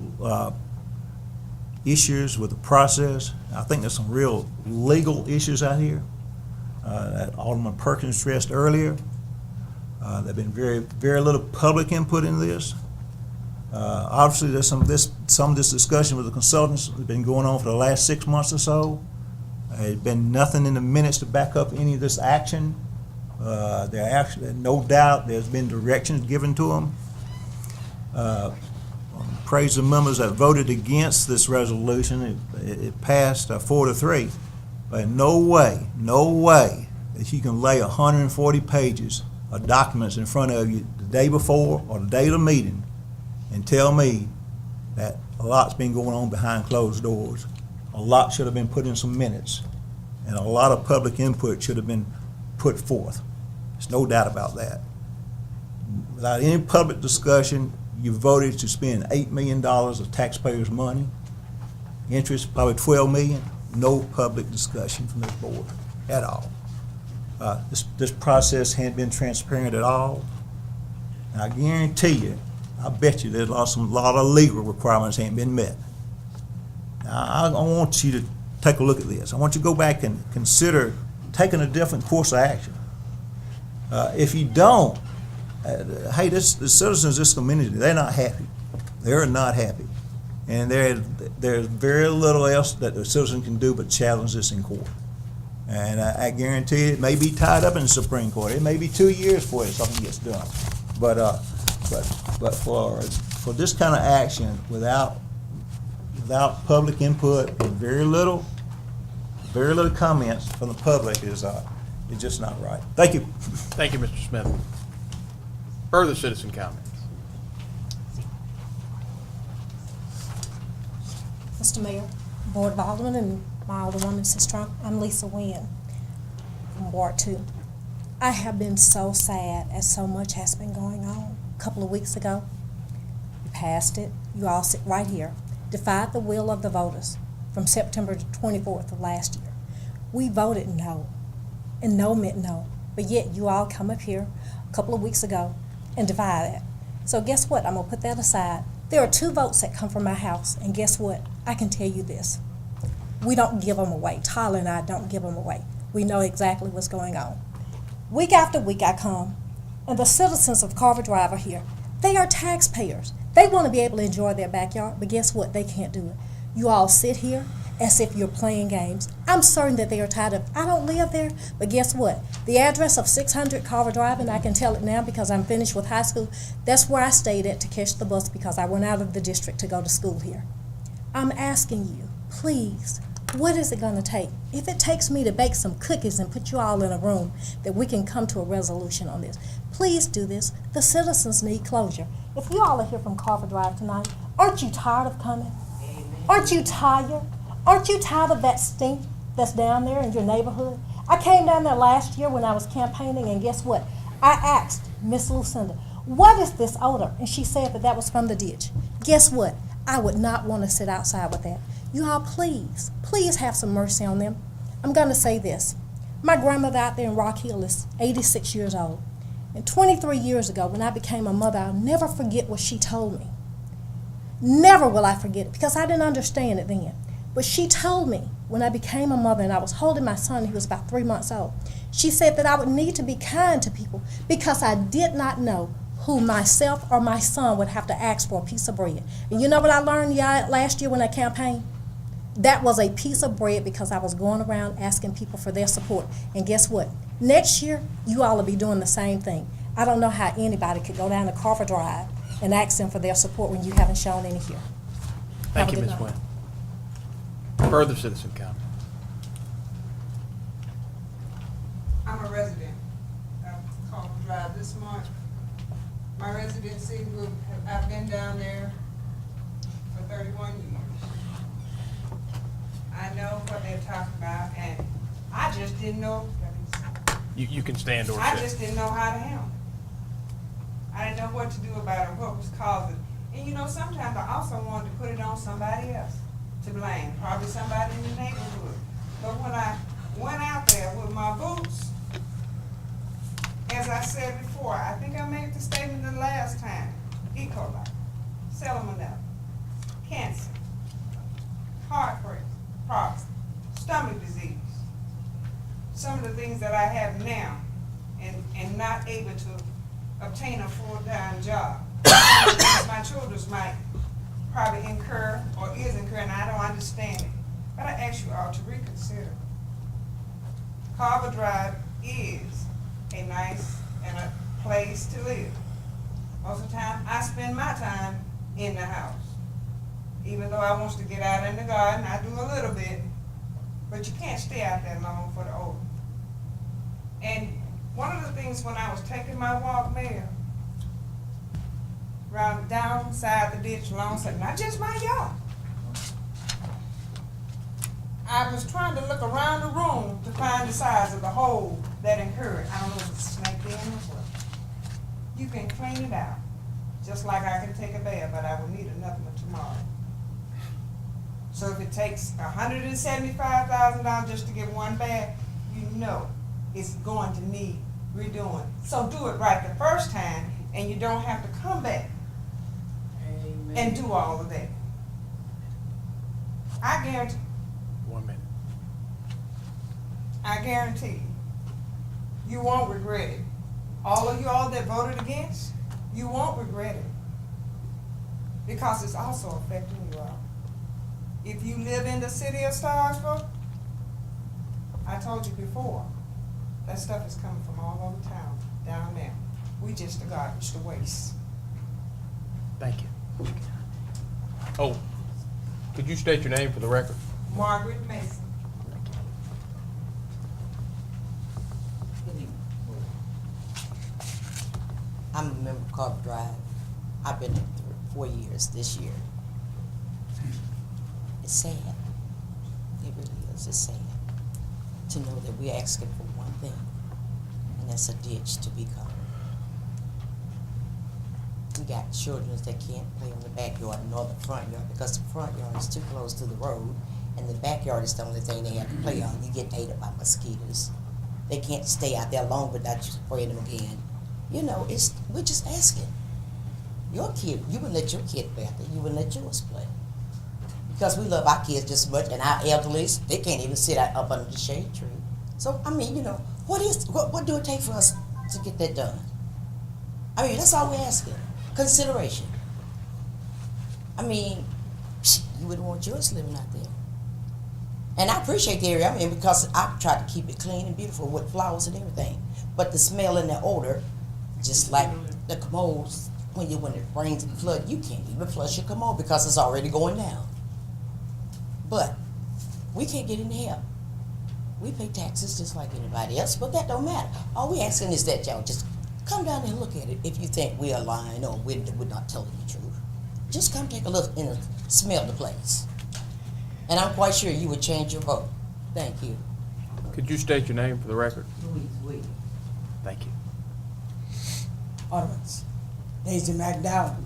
issues with the process. I think there's some real legal issues out here that Alderman Perkins stressed earlier. There've been very little public input in this. Obviously, there's some of this discussion with the consultants that's been going on for the last 6 months or so. There's been nothing in the minutes to back up any of this action. No doubt, there's been directions given to them. praise the members that voted against this resolution. It passed 4-3. But no way that you can lay 140 pages of documents in front of you the day before or the day of the meeting and tell me that a lot's been going on behind closed doors. A lot should have been put in some minutes, and a lot of public input should have been put forth. There's no doubt about that. Without any public discussion, you voted to spend $8 million of taxpayers' money, interest probably $12 million, no public discussion from this board at all. This process hadn't been transparent at all. And I guarantee you, I bet you there's a lot of legal requirements ain't been met. Now, I want you to take a look at this. I want you to go back and consider taking a different course of action. If you don't, hey, the citizens of this community, they're not happy. They're not happy. And there's very little else that the citizen can do but challenge this in court. And I guarantee it may be tied up in the Supreme Court. It may be 2 years before something gets done. But for this kind of action without public input and very little comments from the public is just not right. Thank you. Thank you, Mr. Smith. Further citizen comments? Mr. Mayor, Board of Alderman, and my Alderwoman sister, I'm Lisa Wynn from Ward 2. I have been so sad as so much has been going on. A couple of weeks ago, you passed it. You all sit right here. Defied the will of the voters from September 24th of last year. We voted no, and no meant no. But yet you all come up here a couple of weeks ago and defy that. So guess what? I'm going to put that aside. There are 2 votes that come from my house, and guess what? I can tell you this. We don't give them away. Tyler and I don't give them away. We know exactly what's going on. Week after week I come, and the citizens of Carver Drive are here. They are taxpayers. They want to be able to enjoy their backyard, but guess what? They can't do it. You all sit here as if you're playing games. I'm certain that they are tired of, I don't live there, but guess what? The address of 600 Carver Drive, and I can tell it now because I'm finished with high school, that's where I stayed at to catch the bus because I went out of the district to go to school here. I'm asking you, please, what is it going to take? If it takes me to bake some cookies and put you all in a room, that we can come to a resolution on this. Please do this. The citizens need closure. If you all are here from Carver Drive tonight, aren't you tired of coming? Aren't you tired? Aren't you tired of that stink that's down there in your neighborhood? I came down there last year when I was campaigning, and guess what? I asked Miss Lucinda, what is this odor? And she said that was from the ditch. Guess what? I would not want to sit outside with that. You all, please have some mercy on them. I'm going to say this. My grandmother out there in Rock Hill is 86 years old. And 23 years ago, when I became a mother, I'll never forget what she told me. Never will I forget it, because I didn't understand it then. But she told me when I became a mother and I was holding my son, he was about 3 months old, she said that I would need to be kind to people because I did not know who myself or my son would have to ask for a piece of bread. And you know what I learned last year when I campaigned? That was a piece of bread because I was going around asking people for their support. And guess what? Next year, you all will be doing the same thing. I don't know how anybody could go down to Carver Drive and ask them for their support when you haven't shown any here. Thank you, Ms. Wynn. Further citizen comment? I'm a resident of Carver Drive this month. My residency I've been down there for 31 years. I know what they're talking about, and I just didn't know. You can stand or I sit. just didn't know how to handle it. I didn't know what to do about it, what was causing it. And you know, sometimes I also wanted to put it on somebody else to blame, probably somebody in the neighborhood. But when I went out there with my boots, as I said before, I think I made the statement the last time, E. coli, salmonella, cancer, heart problems, stomach disease, some of the things that I have now, and not able to obtain a full-time job. My children might probably incur or is incurring, and I don't understand it. But I ask you all to reconsider. Carver Drive is a nice and a place to live. Most of the time, I spend my time in the house. even though I wants to get out in the garden, I do a little bit, but you can't stay out there long for the odor. And one of the things when I was taking my walk, Mayor, round downside the ditch, alongside, not just my yard. I was trying to look around the room to find the size of the hole that occurred. I don't know if it's a snake in or what. You can clean it out, just like I can take a bath, but I will need another one tomorrow. So if it takes $175,000 just to get one bath, you know it's going to need redoing. So do it right the first time, and you don't have to come back and do all of that. I guarantee. 1 minute. I guarantee you won't regret it. All of you all that voted against, you won't regret it. Because it's also affecting you all. If you live in the city of Starkville, I told you before, that stuff is coming from all over town, down there. We just the garbage, the waste. Thank you. Oh, could you state your name for the record? Margaret Mason. I'm a member of Carver Drive. I've been there 4 years this year. It's sad. It really is. It's sad to know that we're asking for one thing, and that's a ditch to be covered. We got children that can't play in the backyard nor the front yard because the front yard is too close to the road, and the backyard is the only thing they have to play on. You get ate up by mosquitoes. They can't stay out there long without you spraying them again. You know, we're just asking. Your kid, you would let your kid play out there. You would let yours play. Because we love our kids just as much, and our elderlies, they can't even sit out up under the shade tree. So, I mean, you know, what do it take for us to get that done? I mean, that's all we're asking. Consideration. I mean, you wouldn't want yours living out there. And I appreciate the area, I mean, because I try to keep it clean and beautiful with flowers and everything. But the smell and the odor, just like the commodes, when it rains and flood, you can't even flush your commode because it's already going down. But we can't get any help. We pay taxes just like anybody else, but that don't matter. All we asking is that y'all just come down and look at it if you think we are lying or we're not telling the truth. Just come take a look and smell the place. And I'm quite sure you would change your vote. Thank you. Could you state your name for the record? Louise. Thank you. Aldermans, Daisy McDowell.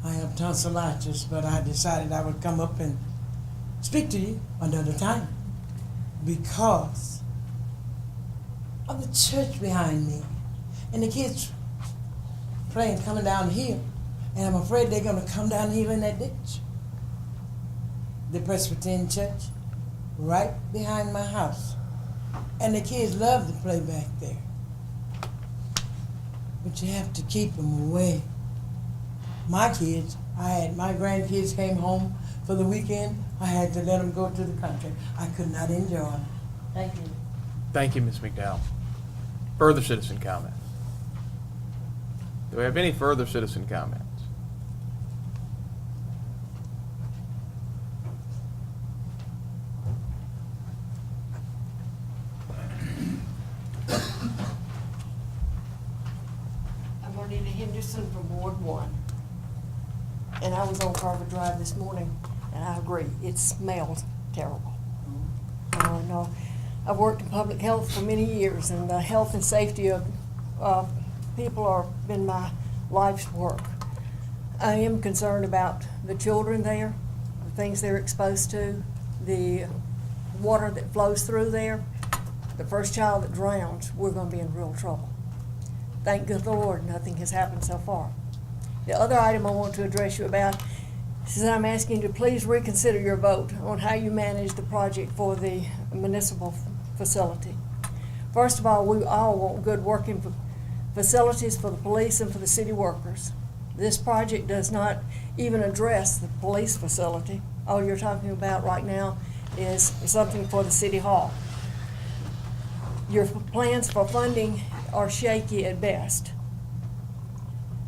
I have tonsillitis, but I decided I would come up and speak to you another time because of the church behind me and the kids playing coming down here, and I'm afraid they're going to come down here in that ditch. The Presbyterian church right behind my house, and the kids love to play back there. But you have to keep them away. My kids, my grandkids came home for the weekend. I had to let them go to the country. I could not enjoy them. Thank you. Thank you, Ms. McDowell. Further citizen comments? Do we have any further citizen comments? Henderson from Ward 1. And I was on Carver Drive this morning, and I agree, it smells terrible. No, I've worked in public health for many years, and the health and safety of people have been my life's work. I am concerned about the children there, the things they're exposed to, the water that flows through there. The first child that drowns, we're going to be in real trouble. Thank good Lord, nothing has happened so far. The other item I want to address you about is that I'm asking you to please reconsider your vote on how you manage the project for the municipal facility. First of all, we all want good working facilities for the police and for the city workers. This project does not even address the police facility. All you're talking about right now is something for the city hall. Your plans for funding are shaky at best.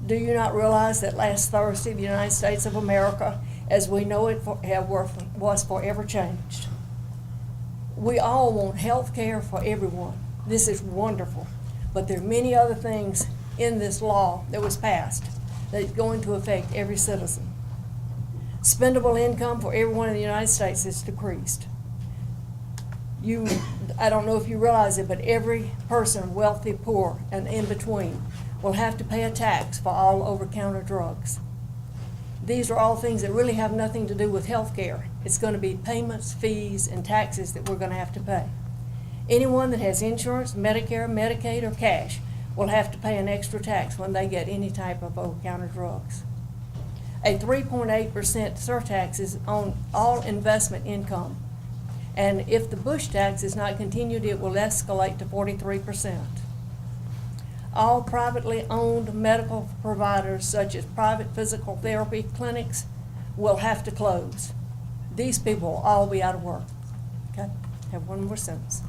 Do you not realize that last Thursday the United States of America as we know it was forever changed. We all want health care for everyone. This is wonderful. But there are many other things in this law that was passed that is going to affect every citizen. Spendable income for everyone in the United States is decreased. I don't know if you realize it, but every person, wealthy, poor, and in between, will have to pay a tax for all over-counter drugs. These are all things that really have nothing to do with health care. It's going to be payments, fees, and taxes that we're going to have to pay. Anyone that has insurance, Medicare, Medicaid, or cash will have to pay an extra tax when they get any type of over-counter drugs. A 3.8% surtax is on all investment income. And if the Bush tax is not continued, it will escalate to 43%. All privately owned medical providers, such as private physical therapy clinics, will have to close. These people will all be out of work. Okay? Have one more sentence.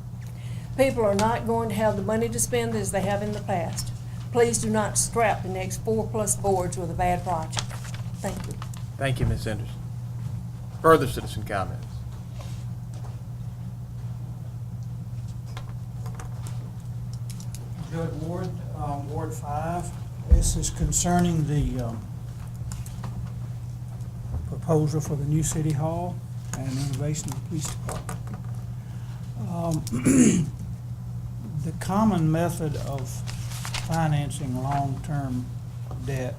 People are not going to have the money to spend as they have in the past. Please do not strap the next 4+ boards with a bad project. Thank you. Thank you, Ms. Henderson. Further citizen comments? Good Ward, Ward 5. This is concerning the proposal for the new city hall and innovation of the police department. The common method of financing long-term debt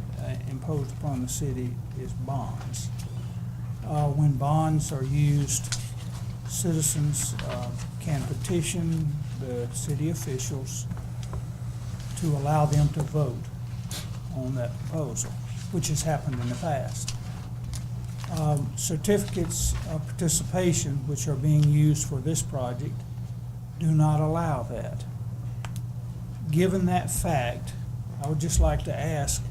imposed upon the city is bonds. When bonds are used, citizens can petition the city officials to allow them to vote on that proposal, which has happened in the past. Certificates of participation, which are being used for this project, do not allow that. Given that fact, I would just like to ask,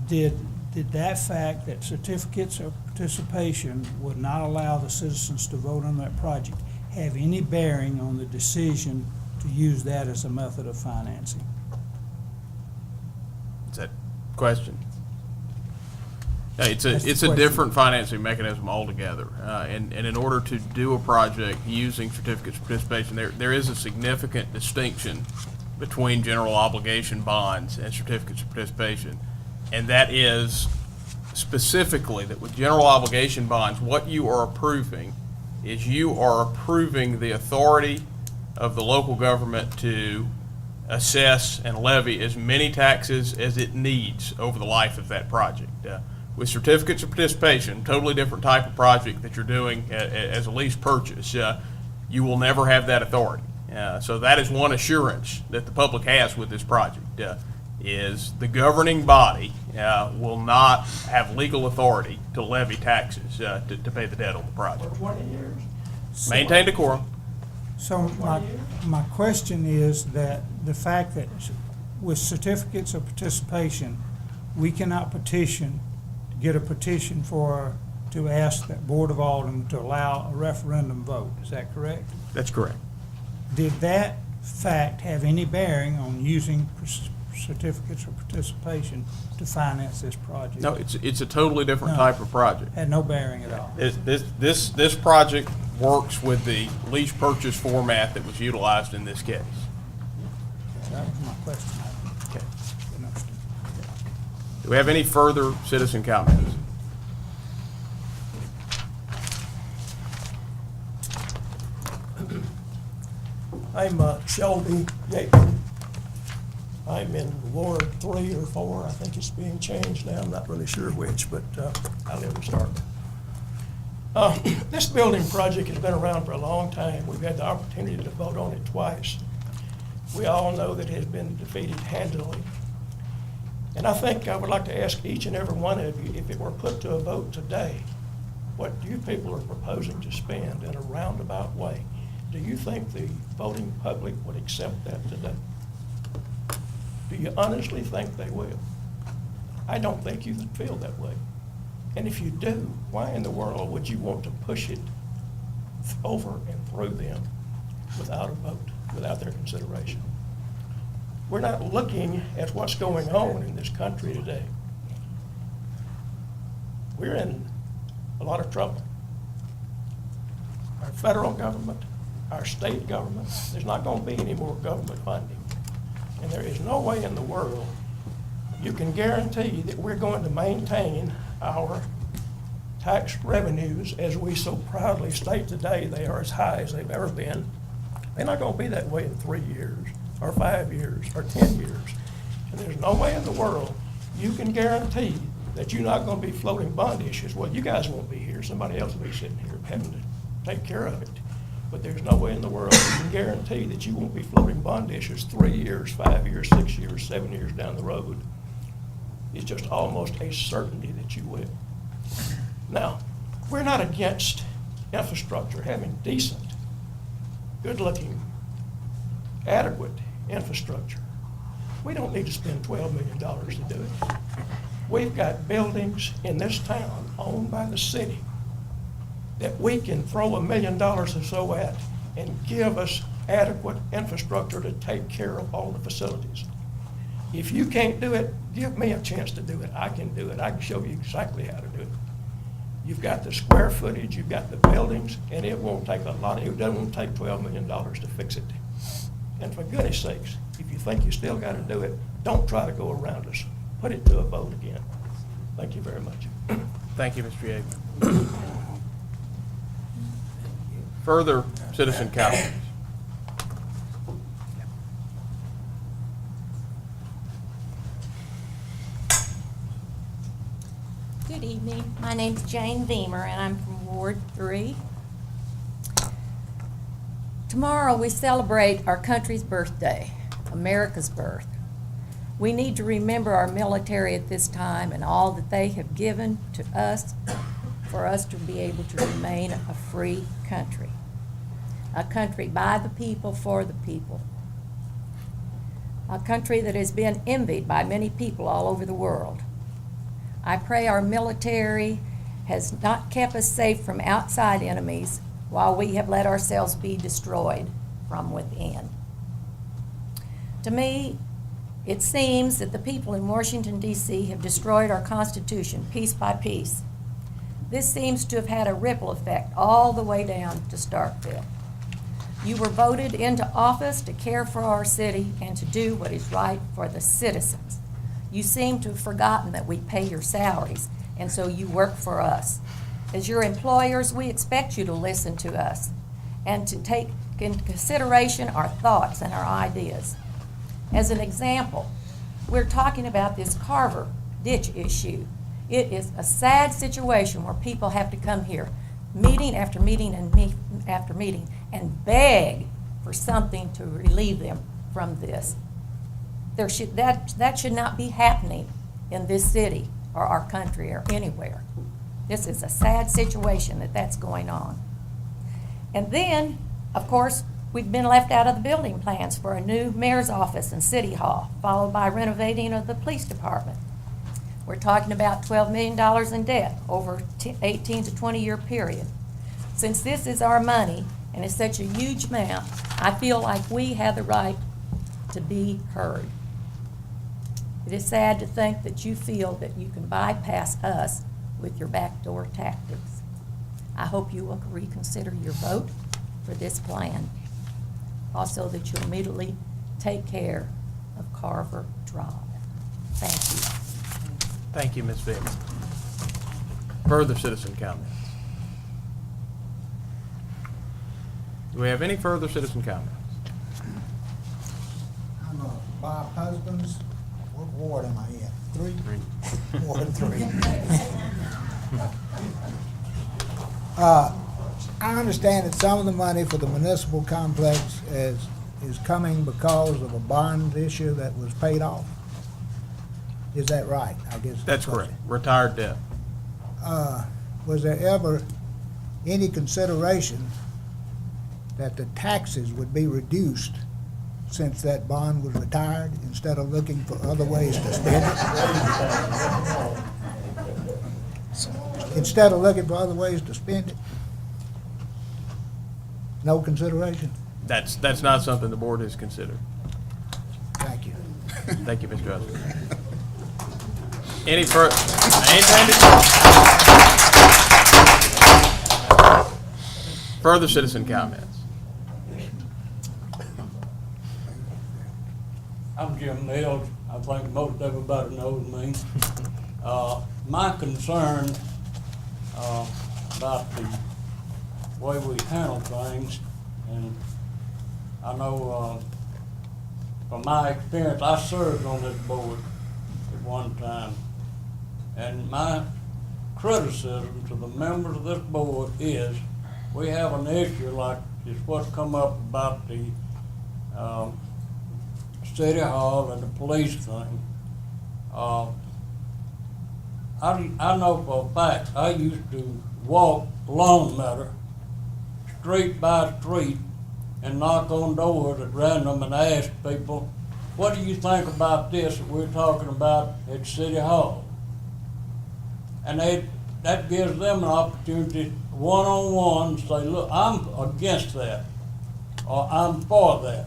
did that fact that certificates of participation would not allow the citizens to vote on that project have any bearing on the decision to use that as a method of financing? Is that question? It's That's the a question. different financing mechanism altogether. And in order to do a project using certificates of participation, there is a significant distinction between general obligation bonds and certificates of participation. And that is specifically that with general obligation bonds, what you are approving is you are approving the authority of the local government to assess and levy as many taxes as it needs over the life of that project. With certificates of participation, totally different type of project that you're doing as a lease purchase, you will never have that authority. So that is one assurance that the public has with this project, is the governing body will not have legal authority to levy taxes to pay the debt on the project. For 20 years? Maintain decorum. So my question is that the fact that with certificates of participation, we cannot get a petition to ask that Board of Alderman to allow a referendum vote. Is that correct? That's correct. Did that fact have any bearing on using certificates of participation to finance this project? No, it's a totally different type of project. Had no bearing at all. This project works with the lease purchase format that was utilized in this case. That was my question. Okay. Didn't understand. Do we have any further citizen comments? I'm Shelby Yateman. I'm in Ward 3 or 4. I think it's being changed now. I'm not really sure which, but I live in Starkville. This building project has been around for a long time. We've had the opportunity to vote on it twice. We all know that it has been defeated handily. And I think I would like to ask each and every one of you, if it were put to a vote today, what you people are proposing to spend in a roundabout way, do you think the voting public would accept that today? Do you honestly think they will? I don't think you feel that way. And if you do, why in the world would you want to push it over and through them without a vote, without their consideration? We're not looking at what's going on in this country today. We're in a lot of trouble. Our federal government, our state government, there's not going to be any more government funding. And there is no way in the world you can guarantee that we're going to maintain our tax revenues as we so proudly state today they are as high as they've ever been. They're not going to be that way in 3 years, or 5 years, or 10 years. And there's no way in the world you can guarantee that you're not going to be floating bond issues. Well, you guys won't be here. Somebody else will be sitting here having to take care of it. But there's no way in the world you can guarantee that you won't be floating bond issues 3 years, 5 years, 6 years, 7 years down the road. It's just almost a certainty that you will. Now, we're not against infrastructure, having decent, good-looking, adequate infrastructure. We don't need to spend $12 million to do it. We've got buildings in this town owned by the city that we can throw $1 million or so at and give us adequate infrastructure to take care of all the facilities. If you can't do it, give me a chance to do it. I can do it. I can show you exactly how to do it. You've got the square footage, you've got the buildings, and it won't take a lot. It doesn't take $12 million to fix it. And for goodness sakes, if you think you still got to do it, don't try to go around us. Put it to a vote again. Thank you very much. Thank you, Mr. Yeager. Further citizen comments? Good evening. My name's Jane Beamer, and I'm from Ward 3. Tomorrow we celebrate our country's birthday, America's birth. We need to remember our military at this time and all that they have given to us for us to be able to remain a free country. A country by the people, for the people. A country that has been envied by many people all over the world. I pray our military has not kept us safe from outside enemies while we have let ourselves be destroyed from within. To me, it seems that the people in Washington, D.C. have destroyed our Constitution piece by piece. This seems to have had a ripple effect all the way down to Starkville. You were voted into office to care for our city and to do what is right for the citizens. You seem to have forgotten that we pay your salaries, and so you work for us. As your employers, we expect you to listen to us and to take into consideration our thoughts and our ideas. As an example, we're talking about this Carver ditch issue. It is a sad situation where people have to come here meeting after meeting after meeting and beg for something to relieve them from this. That should not be happening in this city or our country or anywhere. This is a sad situation that's going on. And then, of course, we've been left out of the building plans for a new mayor's office and city hall, followed by renovating of the police department. We're talking about $12 million in debt over 18 to 20-year period. Since this is our money and it's such a huge amount, I feel like we have the right to be heard. It is sad to think that you feel that you can bypass us with your backdoor tactics. I hope you will reconsider your vote for this plan. Also, that you'll immediately take care of Carver Drive. Thank you. Thank you, Ms. Beamer. Further citizen comments? Do we have any further citizen comments? I'm Bob Husbands. What ward am I in? 3? Ward 3. I understand that some of the money for the municipal complex is coming because of a bond issue that was paid off. Is that right? I guess That's correct. Retired debt. Was there ever any consideration that the taxes would be reduced since that bond was retired, instead of looking for other ways to spend it? Instead of looking for other ways to spend it? No consideration? That's not something the board has considered. Thank you. Thank you, Mr. Husband. Any further? further citizen comments? I'm Jim Mills. I think most everybody knows me. My concern about the way we handle things, and I know from my experience, I served on this board at one time, and my criticism to the members of this board is we have an issue like is what's come up about the City Hall and the police thing. I know for a fact, I used to walk Long Meadow, street by street, and knock on doors at random and ask people, what do you think about this that we're talking about at City Hall? And that gives them an opportunity one-on-one to say, look, I'm against that, or I'm for that.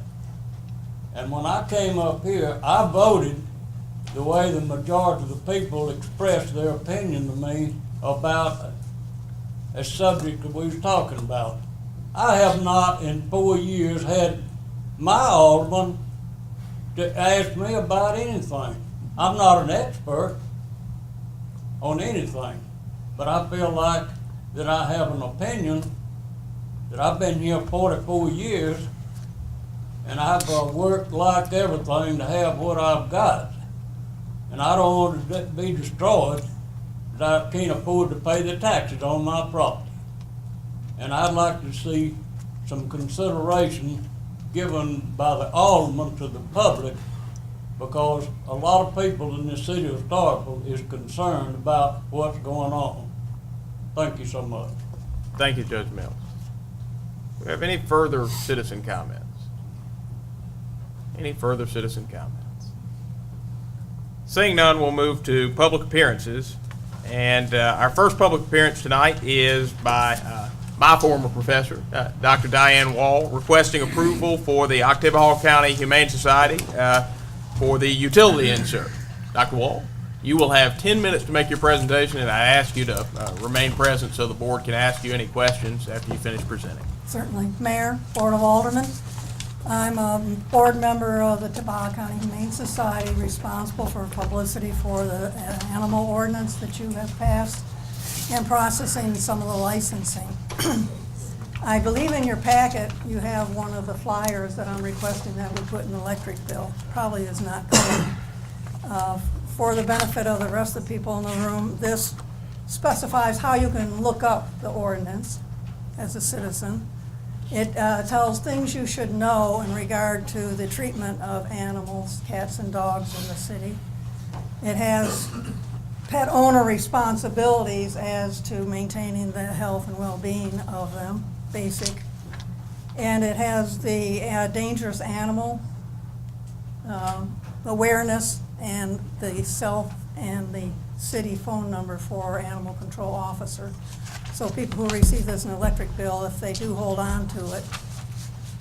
And when I came up here, I voted the way the majority of the people expressed their opinion to me about a subject that we was talking about. I have not in 4 years had my alderman to ask me about anything. I'm not an expert on anything, but I feel like that I have an opinion, that I've been here 44 years, and I've worked like everything to have what I've got. And I don't want it to be destroyed, that I can't afford to pay the taxes on my property. And I'd like to see some consideration given by the alderman to the public, because a lot of people in the city of Starkville is concerned about what's going on. Thank you so much. Thank you, Judge Mills. Do we have any further citizen comments? Any further citizen comments? Seeing none, we'll move to public appearances. And our first public appearance tonight is by my former professor, Dr. Diane Wall, requesting approval for the Oktibbeha County Humane Society for the utility insert. Dr. Wall, you will have 10 minutes to make your presentation, and I ask you to remain present so the board can ask you any questions after you finish presenting. Certainly. Mayor, Board of Alderman, I'm a board member of the Oktibbeha County Humane Society, responsible for publicity for the animal ordinance that you have passed and processing some of the licensing. I believe in your packet you have one of the flyers that I'm requesting that we put in the electric bill. Probably is not covered. For the benefit of the rest of the people in the room, this specifies how you can look up the ordinance as a citizen. It tells things you should know in regard to the treatment of animals, cats and dogs in the city. It has pet owner responsibilities as to maintaining the health and well-being of them, basic. And it has the dangerous animal awareness and the self and the city phone number for our animal control officer. So people who receive this in an electric bill, if they do hold on to it,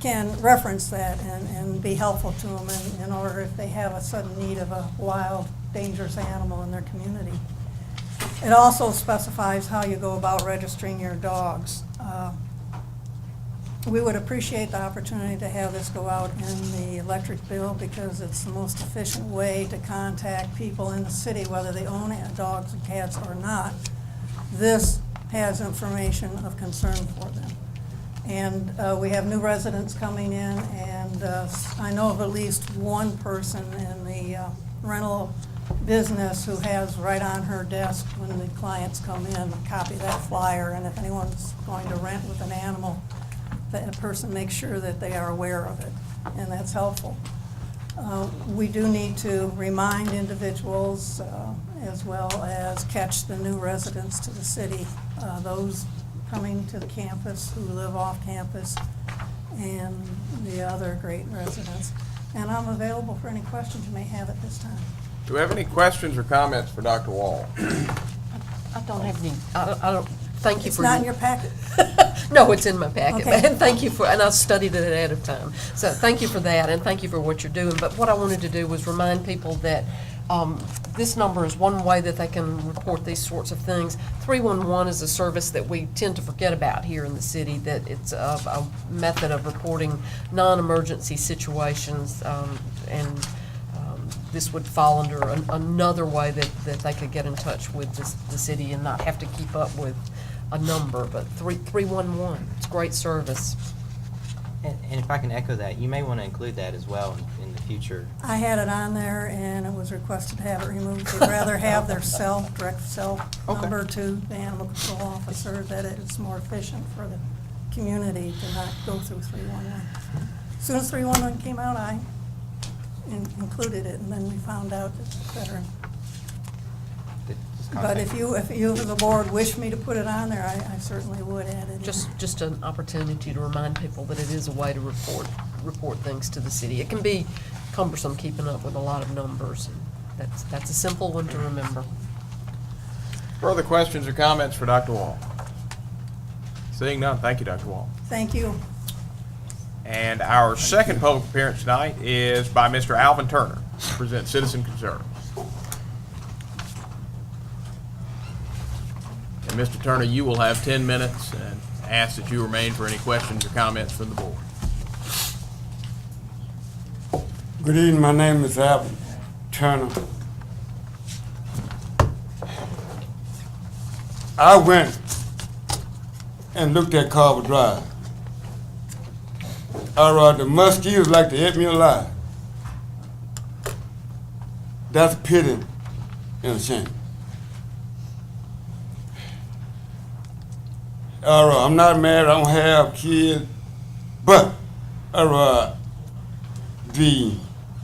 can reference that and be helpful to them in order if they have a sudden need of a wild, dangerous animal in their community. It also specifies how you go about registering your dogs. We would appreciate the opportunity to have this go out in the electric bill because it's the most efficient way to contact people in the city, whether they own dogs and cats or not. This has information of concern for them. And we have new residents coming in, and I know of at least one person in the rental business who has right on her desk when the clients come in, a copy of that flyer, and if anyone's going to rent with an animal, that person makes sure that they are aware of it, and that's helpful. We do need to remind individuals as well as catch the new residents to the city, those coming to the campus who live off campus, and the other great residents. And I'm available for any questions you may have at this time. Do we have any questions or comments for Dr. Wall? I don't have any. I don't. Thank you It's for. not in your packet. No, it's in my packet. Okay. And thank you for. And I studied it ahead of time. So thank you for that, and thank you for what you're doing. But what I wanted to do was remind people that This number is one way that they can report these sorts of things. 311 is a service that we tend to forget about here in the city, that it's a method of reporting non-emergency situations, and this would fall under another way that they could get in touch with the city and not have to keep up with a number. But 311, it's a great service. And if I can echo that, you may want to include that as well in the future. I had it on there and it was requested to have it removed. They'd rather have their direct cell number to the animal control officer, that it is more efficient for the community to not go through 311. As soon as 311 came out, I included it, and then we found out it's better. But if you as a board wish me to put it on there, I certainly would add it. Just an opportunity to remind people that it is a way to report things to the city. It can be cumbersome keeping up with a lot of numbers. And that's a simple one to remember. Further questions or comments for Dr. Wall? Seeing none, thank you, Dr. Wall. Thank you. And our second public appearance tonight is by Mr. Alvin Turner, to present Citizen Concerns. And Mr. Turner, you will have 10 minutes, and ask that you remain for any questions or comments from the board. Good evening, my name is Alvin Turner. I went and looked at Carver Drive. The mosquitoes like to eat me alive. That's a pity and a shame. I'm not married, I don't have kids, but the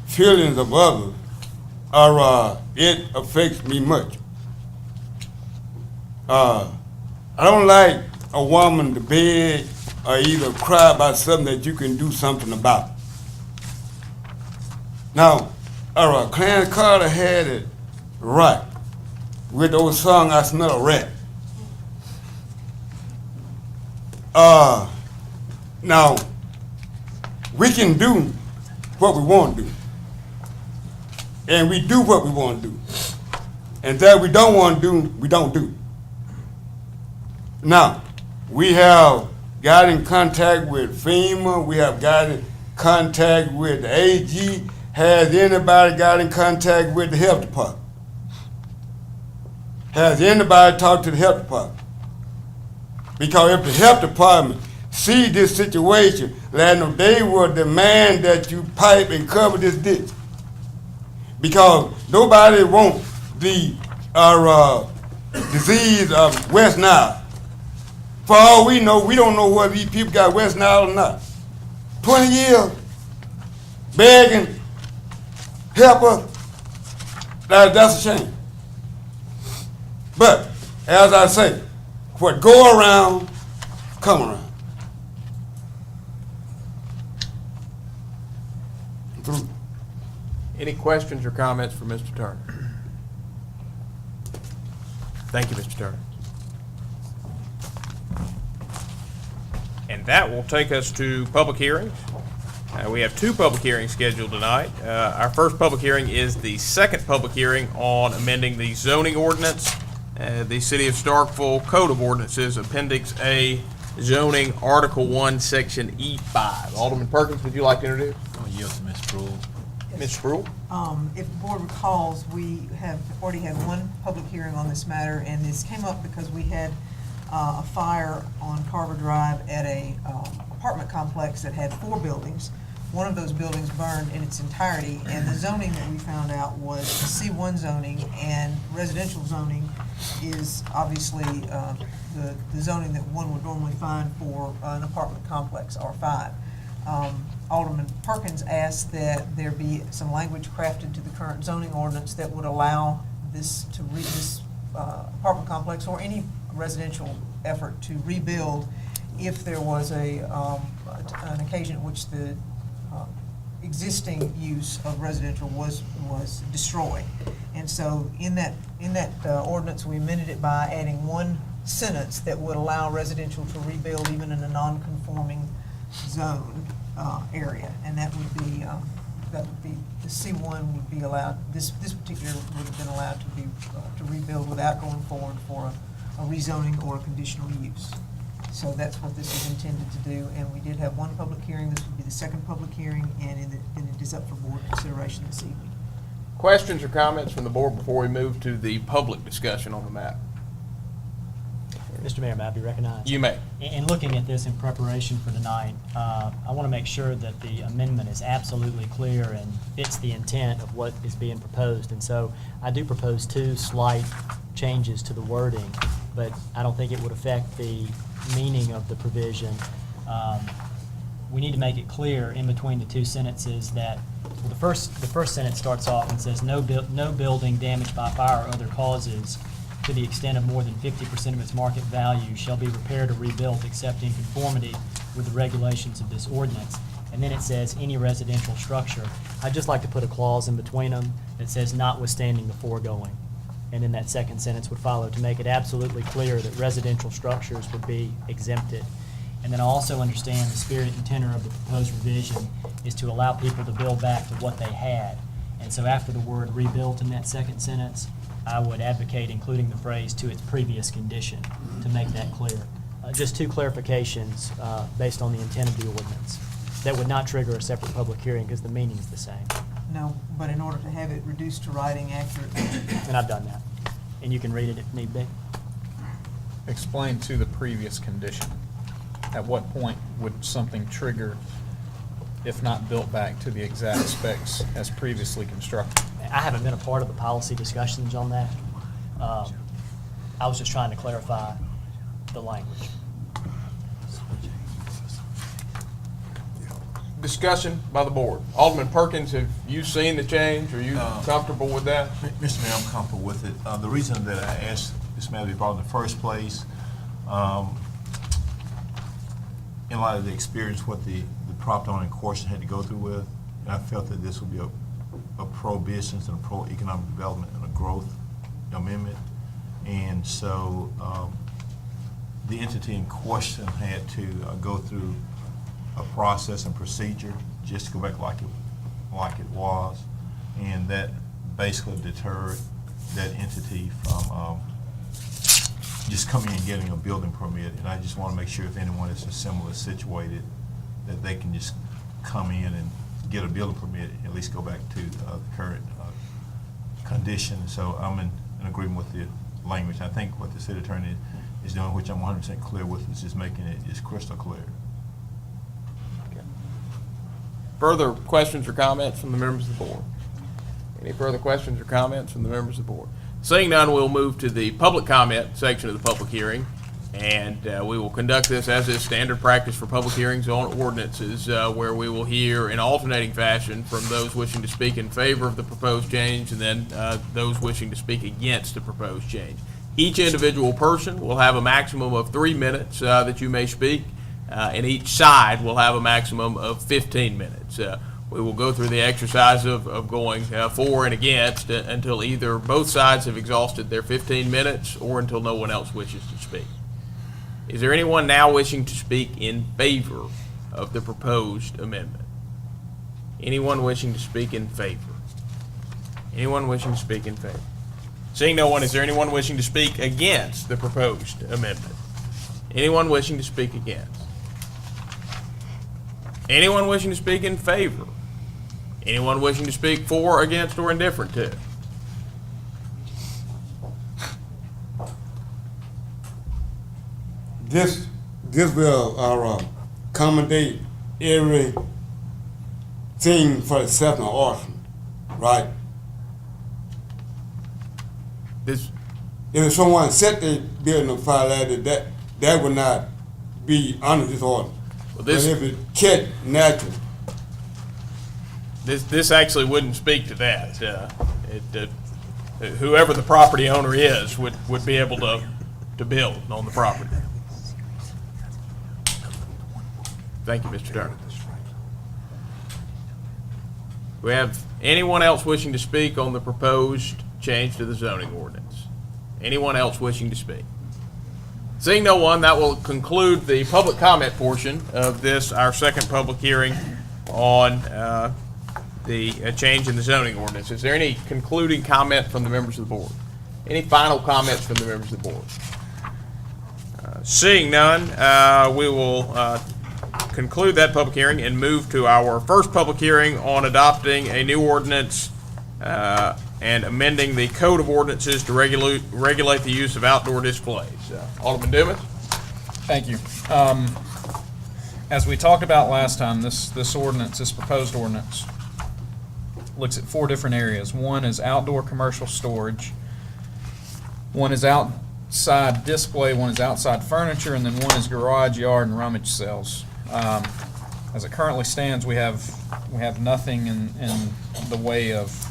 feelings of others it affects me much. I don't like a woman to beg or either cry about something that you can do something about. Now, Clarence Carter had it right with the old song, I Smell a Rat. Now, we can do what we want to do. And we do what we want to do. And that we don't want to do, we don't do. Now, we have got in contact with FEMA, we have got in contact with the AG. Has anybody got in contact with the health department? Has anybody talked to the health department? Because if the health department see this situation, they will demand that you pipe and cover this ditch. Because nobody wants the disease of West Nile. For all we know, we don't know whether these people got West Nile or not. 20 years begging, help us, that's a shame. But, as I say, what go around, come around. Through. Any questions or comments for Mr. Turner? Thank you, Mr. Turner. And that will take us to public hearings. We have two public hearings scheduled tonight. Our first public hearing is the second public hearing on amending the zoning ordinance, the City of Starkville Code of Ordinances, Appendix A, Zoning, Article 1, Section E5. Alderman Perkins, would you like to introduce? I'll yield to Ms. Spruill. Ms. Spruill? If the board recalls, we have already had one public hearing on this matter, and this came up because we had a fire on Carver Drive at a apartment complex that had 4 buildings. One of those buildings burned in its entirety, and the zoning that we found out was C1 zoning, and residential zoning is obviously the zoning that one would normally find for an apartment complex, R5. Alderman Perkins asked that there be some language crafted to the current zoning ordinance that would allow this apartment complex or any residential effort to rebuild if there was an occasion in which the existing use of residential was destroyed. And so in that ordinance, we amended it by adding one sentence that would allow residential to rebuild even in a non-conforming zone area, and that would be that would be, the C1 would be allowed, this particular would have been allowed to be, to rebuild without going forward for a rezoning or a conditional use. So that's what this is intended to do, and we did have one public hearing. This would be the second public hearing, and it is up for board consideration this evening. Questions or comments from the board before we move to the public discussion on the matter? Mr. Mayor, may I be recognized? You may. In looking at this in preparation for tonight, I want to make sure that the amendment is absolutely clear and fits the intent of what is being proposed. And so I do propose 2 slight changes to the wording, but I don't think it would affect the meaning of the provision. We need to make it clear in between the 2 sentences that the first sentence starts off and says, no building damaged by fire or other causes to the extent of more than 50% of its market value shall be repaired or rebuilt except in conformity with the regulations of this ordinance. And then it says any residential structure. I'd just like to put a clause in between them that says notwithstanding the foregoing. And then that second sentence would follow to make it absolutely clear that residential structures would be exempted. And then I also understand the spirit and tenor of the proposed revision is to allow people to build back to what they had. And so after the word rebuilt in that second sentence, I would advocate including the phrase to its previous condition to make that clear. Just 2 clarifications based on the intent of the ordinance. That would not trigger a separate public hearing because the meaning is the same. No, but in order to have it reduced to writing accurately. And I've done that. And you can read it if need be. Explain to the previous condition. At what point would something trigger if not built back to the exact specs as previously constructed? I haven't been a part of the policy discussions on that. I was just trying to clarify the language. Discussion by the board. Alderman Perkins, have you seen the change? Are you comfortable with that? Mr. Mayor, I'm comfortable with it. The reason that I asked this matter to be brought in the first place, in light of the experience what the property owner in question had to go through with, and I felt that this would be a pro-business and a pro-economic development and a growth amendment. And so the entity in question had to go through a process and procedure just to go back like it was, and that basically deterred that entity from just coming and getting a building permit. And I just want to make sure if anyone is similarly situated that they can just come in and get a building permit, at least go back to the current condition. So I'm in agreement with the language. I think what the city attorney is doing, which I'm 100% clear with, is just making it just crystal clear. Further questions or comments from the members of the board? Any further questions or comments from the members of the board? Seeing none, we'll move to the public comment section of the public hearing, and we will conduct this as is standard practice for public hearings on ordinances, where we will hear in alternating fashion from those wishing to speak in favor of the proposed change and then those wishing to speak against the proposed change. Each individual person will have a maximum of 3 minutes that you may speak, and each side will have a maximum of 15 minutes. We will go through the exercise of going for and against until either both sides have exhausted their 15 minutes or until no one else wishes to speak. Is there anyone now wishing to speak in favor of the proposed amendment? Anyone wishing to speak in favor? Anyone wishing to speak in favor? Seeing no one, is there anyone wishing to speak against the proposed amendment? Anyone wishing to speak against? Anyone wishing to speak in favor? Anyone wishing to speak for, against, or indifferent to? This will accommodate everything for the second orphan, right? If someone set their building on fire ladder, that would not be under this order. Well, but if it catch natural. This actually wouldn't speak to that. Whoever the property owner is would be able to build on the property. Thank you, Mr. Turner. We have anyone else wishing to speak on the proposed change to the zoning ordinance? Anyone else wishing to speak? Seeing no one, that will conclude the public comment portion of this, our second public hearing on the change in the zoning ordinance. Is there any concluding comment from the members of the board? Any final comments from the members of the board? Seeing none, we will conclude that public hearing and move to our first public hearing on adopting a new ordinance and amending the Code of Ordinances to regulate the use of outdoor displays. Alderman Dumas? Thank you. As we talked about last time, this ordinance, this proposed ordinance, looks at 4 different areas. One is outdoor commercial storage. One is outside display. One is outside furniture, and then one is garage, yard, and rummage sales. As it currently stands, we have nothing in the way of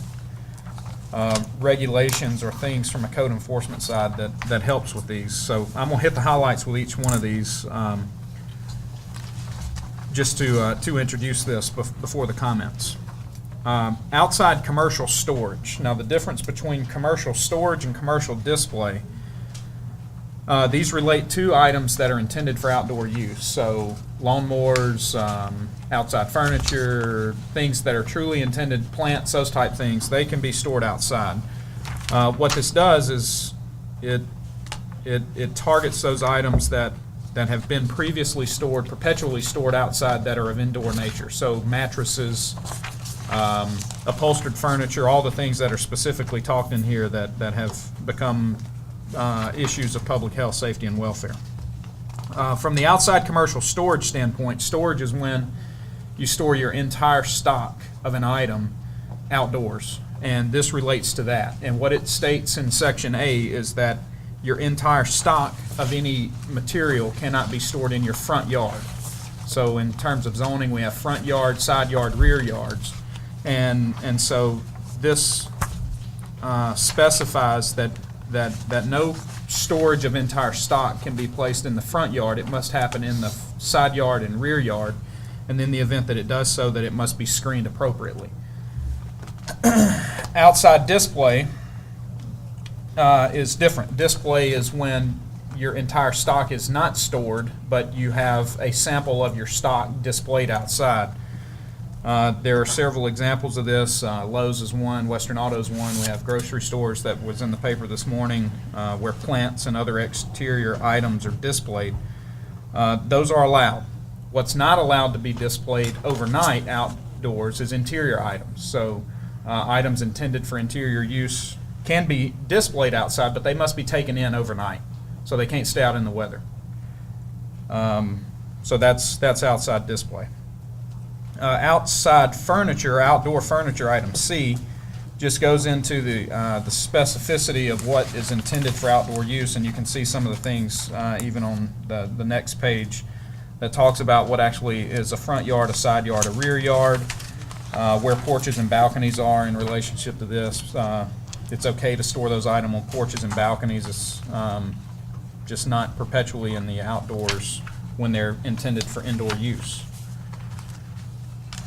regulations or things from a code enforcement side that helps with these. So I'm going to hit the highlights with each one of these just to introduce this before the comments. Outside commercial storage. Now, the difference between commercial storage and commercial display, these relate to items that are intended for outdoor use. So lawnmowers, outside furniture, things that are truly intended, plants, those type things, they can be stored outside. What this does is it targets those items that have been previously stored, perpetually stored outside, that are of indoor nature. So mattresses, upholstered furniture, all the things that are specifically talked in here that have become issues of public health, safety, and welfare. From the outside commercial storage standpoint, storage is when you store your entire stock of an item outdoors, and this relates to that. And what it states in Section A is that your entire stock of any material cannot be stored in your front yard. So in terms of zoning, we have front yard, side yard, rear yards. And so this specifies that no storage of entire stock can be placed in the front yard. It must happen in the side yard and rear yard. And in the event that it does so, that it must be screened appropriately. Outside display is different. Display is when your entire stock is not stored, but you have a sample of your stock displayed outside. There are several examples of this. Lowe's is one, Western Auto is one. We have grocery stores that was in the paper this morning where plants and other exterior items are displayed. Those are allowed. What's not allowed to be displayed overnight outdoors is interior items. So items intended for interior use can be displayed outside, but they must be taken in overnight. So they can't stay out in the weather. So that's outside display. Outside furniture, outdoor furniture, item C, just goes into the specificity of what is intended for outdoor use, and you can see some of the things even on the next page that talks about what actually is a front yard, a side yard, a rear yard, where porches and balconies are in relationship to this. It's okay to store those items on porches and balconies. It's just not perpetually in the outdoors when they're intended for indoor use.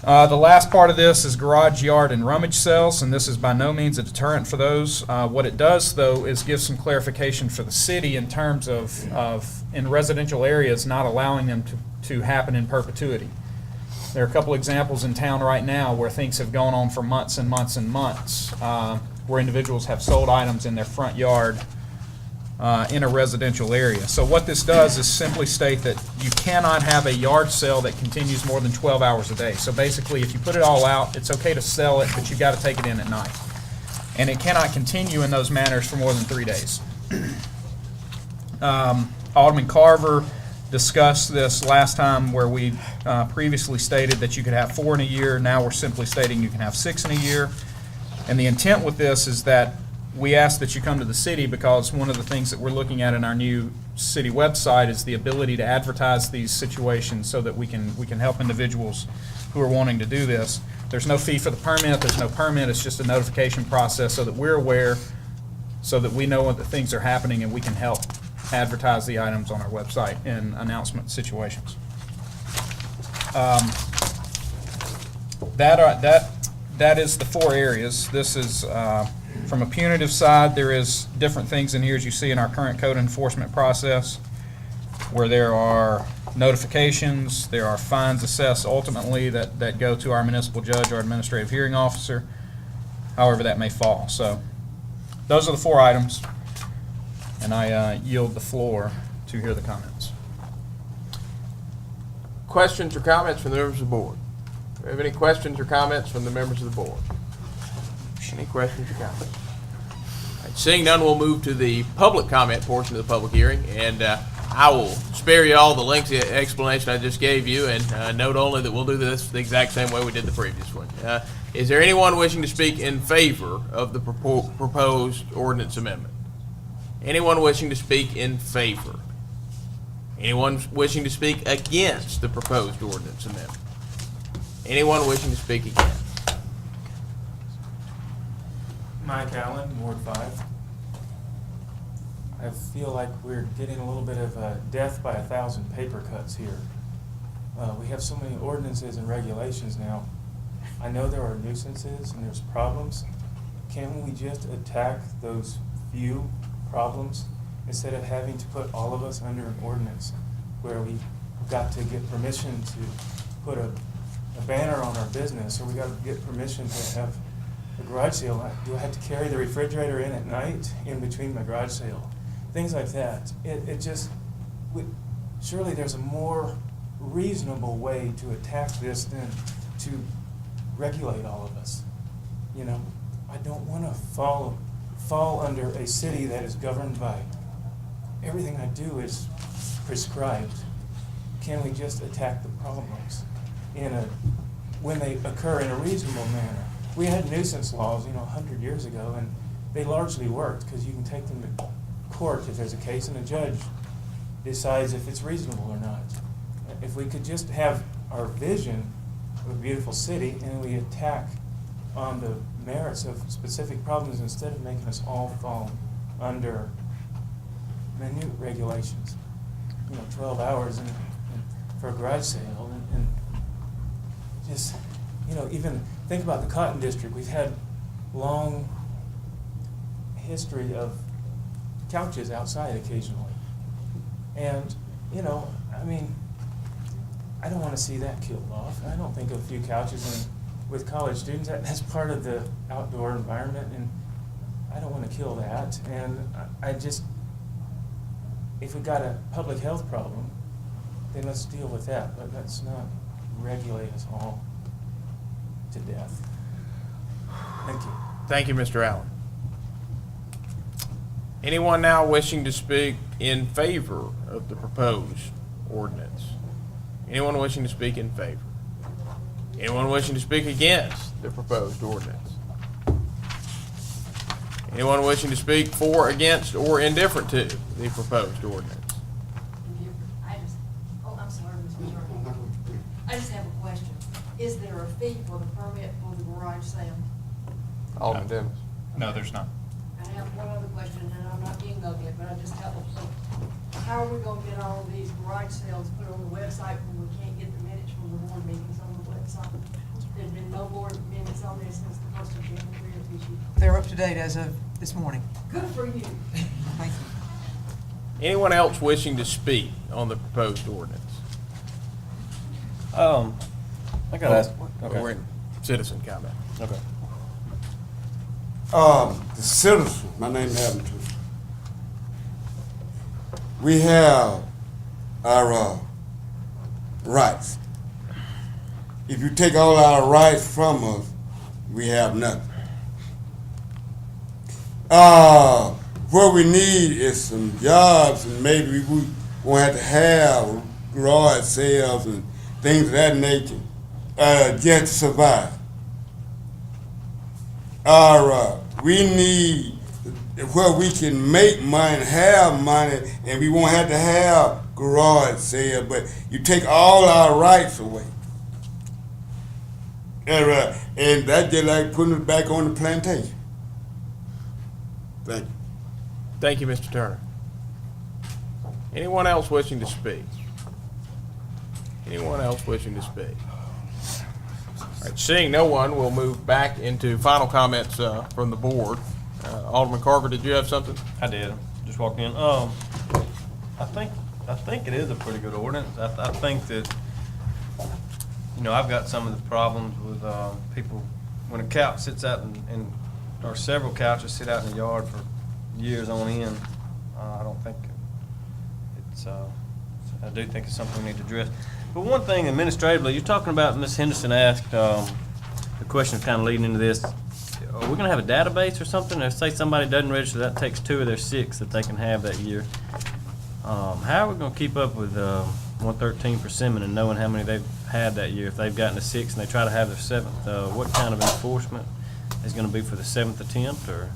The last part of this is garage, yard, and rummage sales, and this is by no means a deterrent for those. What it does, though, is give some clarification for the city in terms of in residential areas not allowing them to happen in perpetuity. There are a couple examples in town right now where things have gone on for months and months and months, where individuals have sold items in their front yard in a residential area. So what this does is simply state that you cannot have a yard sale that continues more than 12 hours a day. So basically, if you put it all out, it's okay to sell it, but you've got to take it in at night. And it cannot continue in those manners for more than 3 days. Alderman Carver discussed this last time, where we previously stated that you could have 4 in a year. Now we're simply stating you can have 6 in a year. And the intent with this is that we ask that you come to the city, because one of the things that we're looking at in our new city website is the ability to advertise these situations so that we can help individuals who are wanting to do this. There's no fee for the permit. There's no permit. It's just a notification process so that we're aware, so that we know what the things are happening, and we can help advertise the items on our website in announcement situations. That is the 4 areas. This is from a punitive side. There is different things in here, as you see in our current code enforcement process. where there are notifications, there are fines assessed ultimately that go to our municipal judge or administrative hearing officer, however that may fall. So those are the 4 items, and I yield the floor to hear the comments. Questions or comments from the members of the board? Do we have any questions or comments from the members of the board? Any questions or comments? All right, seeing none, we'll move to the public comment portion of the public hearing, and I will spare you all the lengthy explanation I just gave you, and note only that we'll do this the exact same way we did the previous one. Is there anyone wishing to speak in favor of the proposed ordinance amendment? Anyone wishing to speak in favor? Anyone wishing to speak against the proposed ordinance amendment? Anyone wishing to speak against? Mike Allen, Ward 5. I feel like we're getting a little bit of a death by 1,000 paper cuts here. We have so many ordinances and regulations now. I know there are nuisances and there's problems. Can't we just attack those few problems instead of having to put all of us under an ordinance where we got to get permission to put a banner on our business, or we got to get permission to have a garage sale? Do I have to carry the refrigerator in at night in between my garage sale? Things like that. Surely there's a more reasonable way to attack this than to regulate all of us. You know, I don't want to fall under a city that is governed by everything I do is prescribed. Can we just attack the problems when they occur in a reasonable manner? We had nuisance laws, 100 years ago, and they largely worked because you can take them to court if there's a case and a judge decides if it's reasonable or not. If we could just have our vision of a beautiful city and we attack on the merits of specific problems instead of making us all fall under minute regulations, 12 hours for a garage sale, and just, even think about the Cotton District. We've had long history of couches outside occasionally. And, I don't want to see that killed off. I don't think a few couches with college students, that's part of the outdoor environment, and I don't want to kill that. And if we got a public health problem, then let's deal with that, but let's not regulate us all to death. Thank you. Thank you, Mr. Allen. Anyone now wishing to speak in favor of the proposed ordinance? Anyone wishing to speak in favor? Anyone wishing to speak against the proposed ordinance? Anyone wishing to speak for, against, or indifferent to the proposed ordinance? I'm sorry, Mr. Attorney. I just have a question. Is there a fee for the permit for the garage sale? Alderman Dennis. No, there's not. I have one other question, and I'm not being ugly, but I just have a question. How are we gonna get all of these garage sales put on the website when we can't get the minutes from the board meetings on the website? There's been no board minutes on this since the 1st of January of this year. They're up to date as of this morning. Good for you. Thank you. Anyone else wishing to speak on the proposed ordinance? I gotta ask. Okay. We're in citizen comment. Okay. The citizen, my name is Adam Tucker. We have our rights. If you take all our rights from us, we have nothing. What we need is some jobs, and maybe we won't have to have garage sales and things of that nature just to survive. We need where we can make money, have money, and we won't have to have garage sales, but you take all our rights away. And that's just like putting it back on the plantation. Thank you. Thank you, Mr. Turner. Anyone else wishing to speak? Anyone else wishing to speak? All right, seeing no one, we'll move back into final comments from the board. Alderman Carver, did you have something? I did. Just walked in. I think I think it is a pretty good ordinance. I think that, you know, I've got some of the problems with people, when a couch sits out in, or several couches sit out in the yard for years on end. I don't think it's, I do think it's something we need to address. But one thing administratively, you're talking about, Ms. Henderson asked, the question kind of leading into this, are we going to have a database or something? Or say somebody doesn't register, that takes 2 of their 6 that they can have that year. How are we going to keep up with 113 persimmon and knowing how many they've had that year? If they've gotten a 6 and they try to have their 7th, what kind of enforcement is going to be for the 7th attempt? Or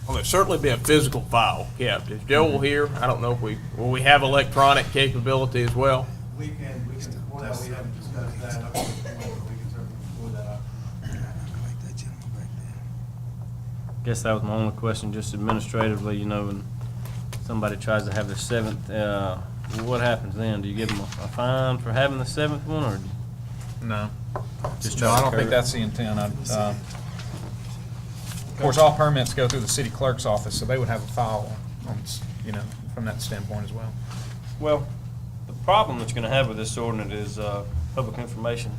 Well, there'll certainly be a physical file kept. Is Joel here? I don't know if will we have electronic capability as well? We can, before that, we haven't discussed that up to this point, but we can certainly pull that up. I guess that was my only question, just administratively, you know, when somebody tries to have their 7th, what happens then? Do you give them a fine for having the 7th one, or? No. Just No, try I to don't think curb it? that's the intent. Of course, all permits go through the city clerk's office, so they would have a file on, you know, from that standpoint as well. Well, the problem that you're gonna have with this ordinance is, public information.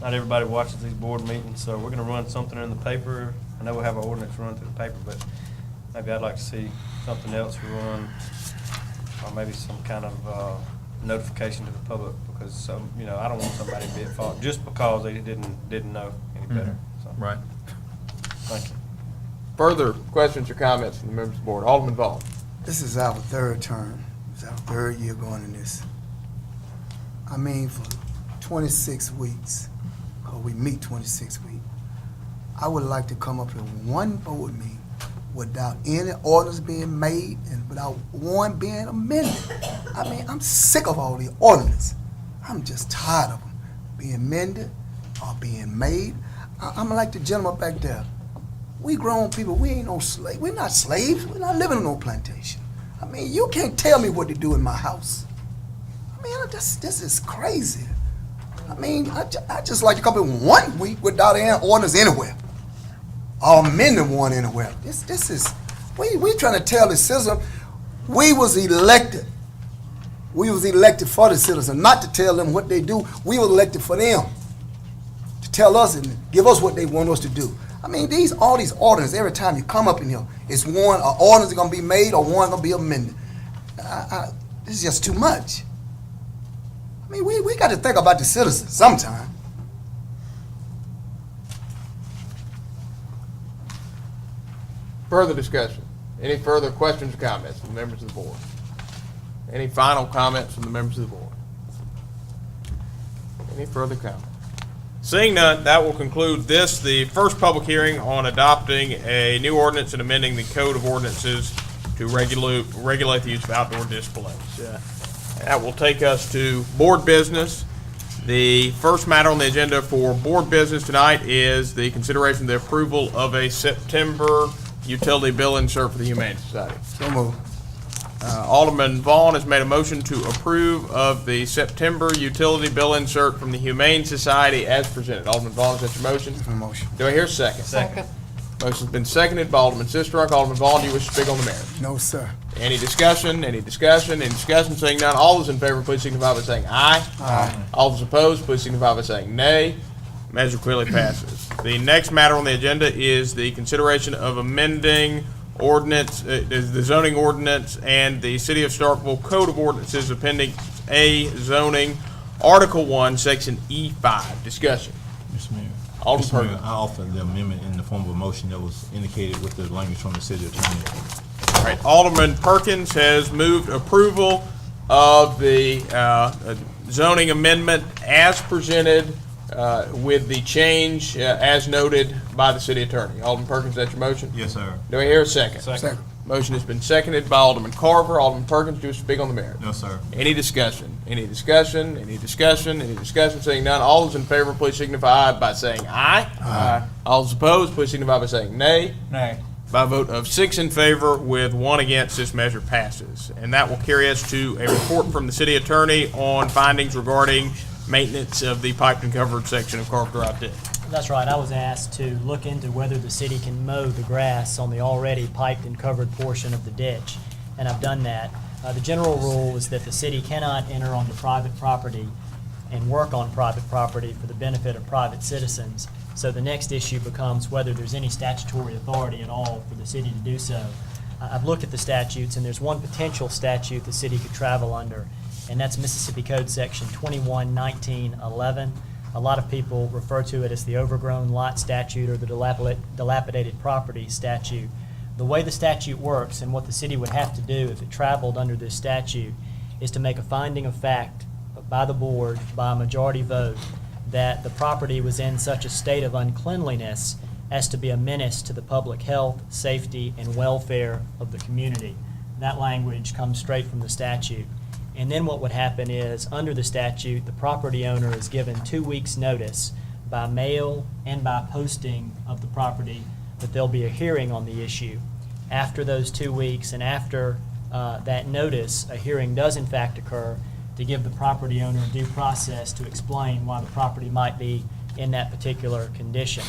Not everybody watches these board meetings, so we're gonna run something in the paper. I know we have our ordinance run through the paper, but maybe I'd like to see something else run, or maybe some kind of, notification to the public, because, you know, I don't want somebody to be at fault just because they didn't know any better, so. Right. Thank you. Further questions or comments from the members of the board? Alderman Vaughn. This is our 3rd term. It's our 3rd year going in this. I mean, for 26 weeks, because we meet 26 weeks, I would like to come up in one board meeting without any orders being made and without one being amended. I mean, I'm sick of all the ordinances. I'm just tired of them being amended or being made. I'm like the gentleman back there. We grown people, we ain't no slave. We're not slaves. We're not living on no plantation. I mean, you can't tell me what to do in my house. I mean, this is crazy. I mean, I just like to come in 1 week without any orders anywhere, or amending one anywhere. This is, we trying to tell the citizen, we was elected. We was elected for the citizen, not to tell them what they do. We were elected for them, to tell us and give us what they want us to do. I mean, all these ordinances, every time you come up in here, it's one, an ordinance is going to be made or one going to be amended. This is just too much. I mean, we got to think about the citizens sometime. Further discussion? Any further questions or comments from the members of the board? Any final comments from the members of the board? Any further comments? Seeing none, that will conclude this, the first public hearing on adopting a new ordinance and amending the Code of Ordinances to regulate the use of outdoor displays. That will take us to board business. The first matter on the agenda for board business tonight is the consideration of the approval of a September utility bill insert for the Humane Society. So moved. Alderman Vaughn has made a motion to approve of the September utility bill insert from the Humane Society as presented. Alderman Vaughn, is that your motion? That's my motion. Do I hear a second? Second. Motion's been seconded by Alderman Sistrunk. Alderman Vaughn, do you wish to speak on the matter? No, sir. Any discussion? Any discussion? Any discussion? Seeing none, all those in favor, please signify by saying aye. Aye. All those opposed, please signify by saying nay. Measure clearly passes. The next matter on the agenda is the consideration of amending ordinance, the zoning ordinance and the City of Starkville Code of Ordinances, Appendix A zoning, Article 1, Section E5. Discussion. Mr. Mayor. Alderman Mr. Mayor, Perkins. I offer the amendment in the form of a motion that was indicated with the language from the city attorney. All right, Alderman Perkins has moved approval of the zoning amendment as presented with the change as noted by the city attorney. Alderman Perkins, that's your motion? Yes, sir. Do I hear a second? Second. Motion has been seconded by Alderman Carver. Alderman Perkins, do you speak on the matter? No, sir. Any discussion? Any discussion? Any discussion? Any discussion? Seeing none, all those in favor, please signify by saying aye. Aye. All those opposed, please signify by saying nay. Nay. By a vote of 6 in favor with 1 against, this measure passes. And that will carry us to a report from the city attorney on findings regarding maintenance of the piped and covered section of Carver Drive ditch. That's right. I was asked to look into whether the city can mow the grass on the already piped and covered portion of the ditch, and I've done that. The general rule is that the city cannot enter onto private property and work on private property for the benefit of private citizens. So the next issue becomes whether there's any statutory authority at all for the city to do so. I've looked at the statutes, and there's one potential statute the city could travel under, and that's Mississippi Code Section 21-1911. A lot of people refer to it as the overgrown lot statute or the dilapidated property statute. The way the statute works and what the city would have to do if it traveled under this statute is to make a finding of fact by the board by a majority vote that the property was in such a state of uncleanliness as to be a menace to the public health, safety, and welfare of the community. That language comes straight from the statute. And then what would happen is, under the statute, the property owner is given 2 weeks' notice by mail and by posting of the property that there'll be a hearing on the issue. After those 2 weeks and after that notice, a hearing does in fact occur to give the property owner due process to explain why the property might be in that particular condition.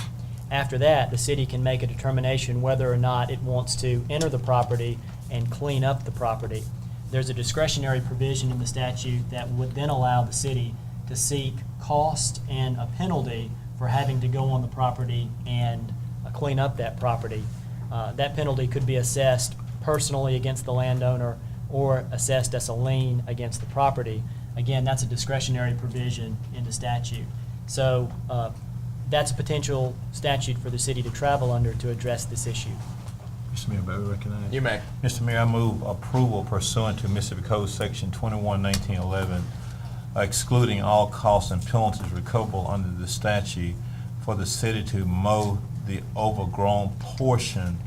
After that, the city can make a determination whether or not it wants to enter the property and clean up the property. There's a discretionary provision in the statute that would then allow the city to seek cost and a penalty for having to go on the property and clean up that property. That penalty could be assessed personally against the landowner or assessed as a lien against the property. Again, that's a discretionary provision in the statute. So that's a potential statute for the city to travel under to address this issue. Mr. Mayor, may I recognize? You may. Mr. Mayor, I move approval pursuant to Mississippi Code Section 21-1911, excluding all costs and penalties recoverable under the statute for the city to mow the overgrown portion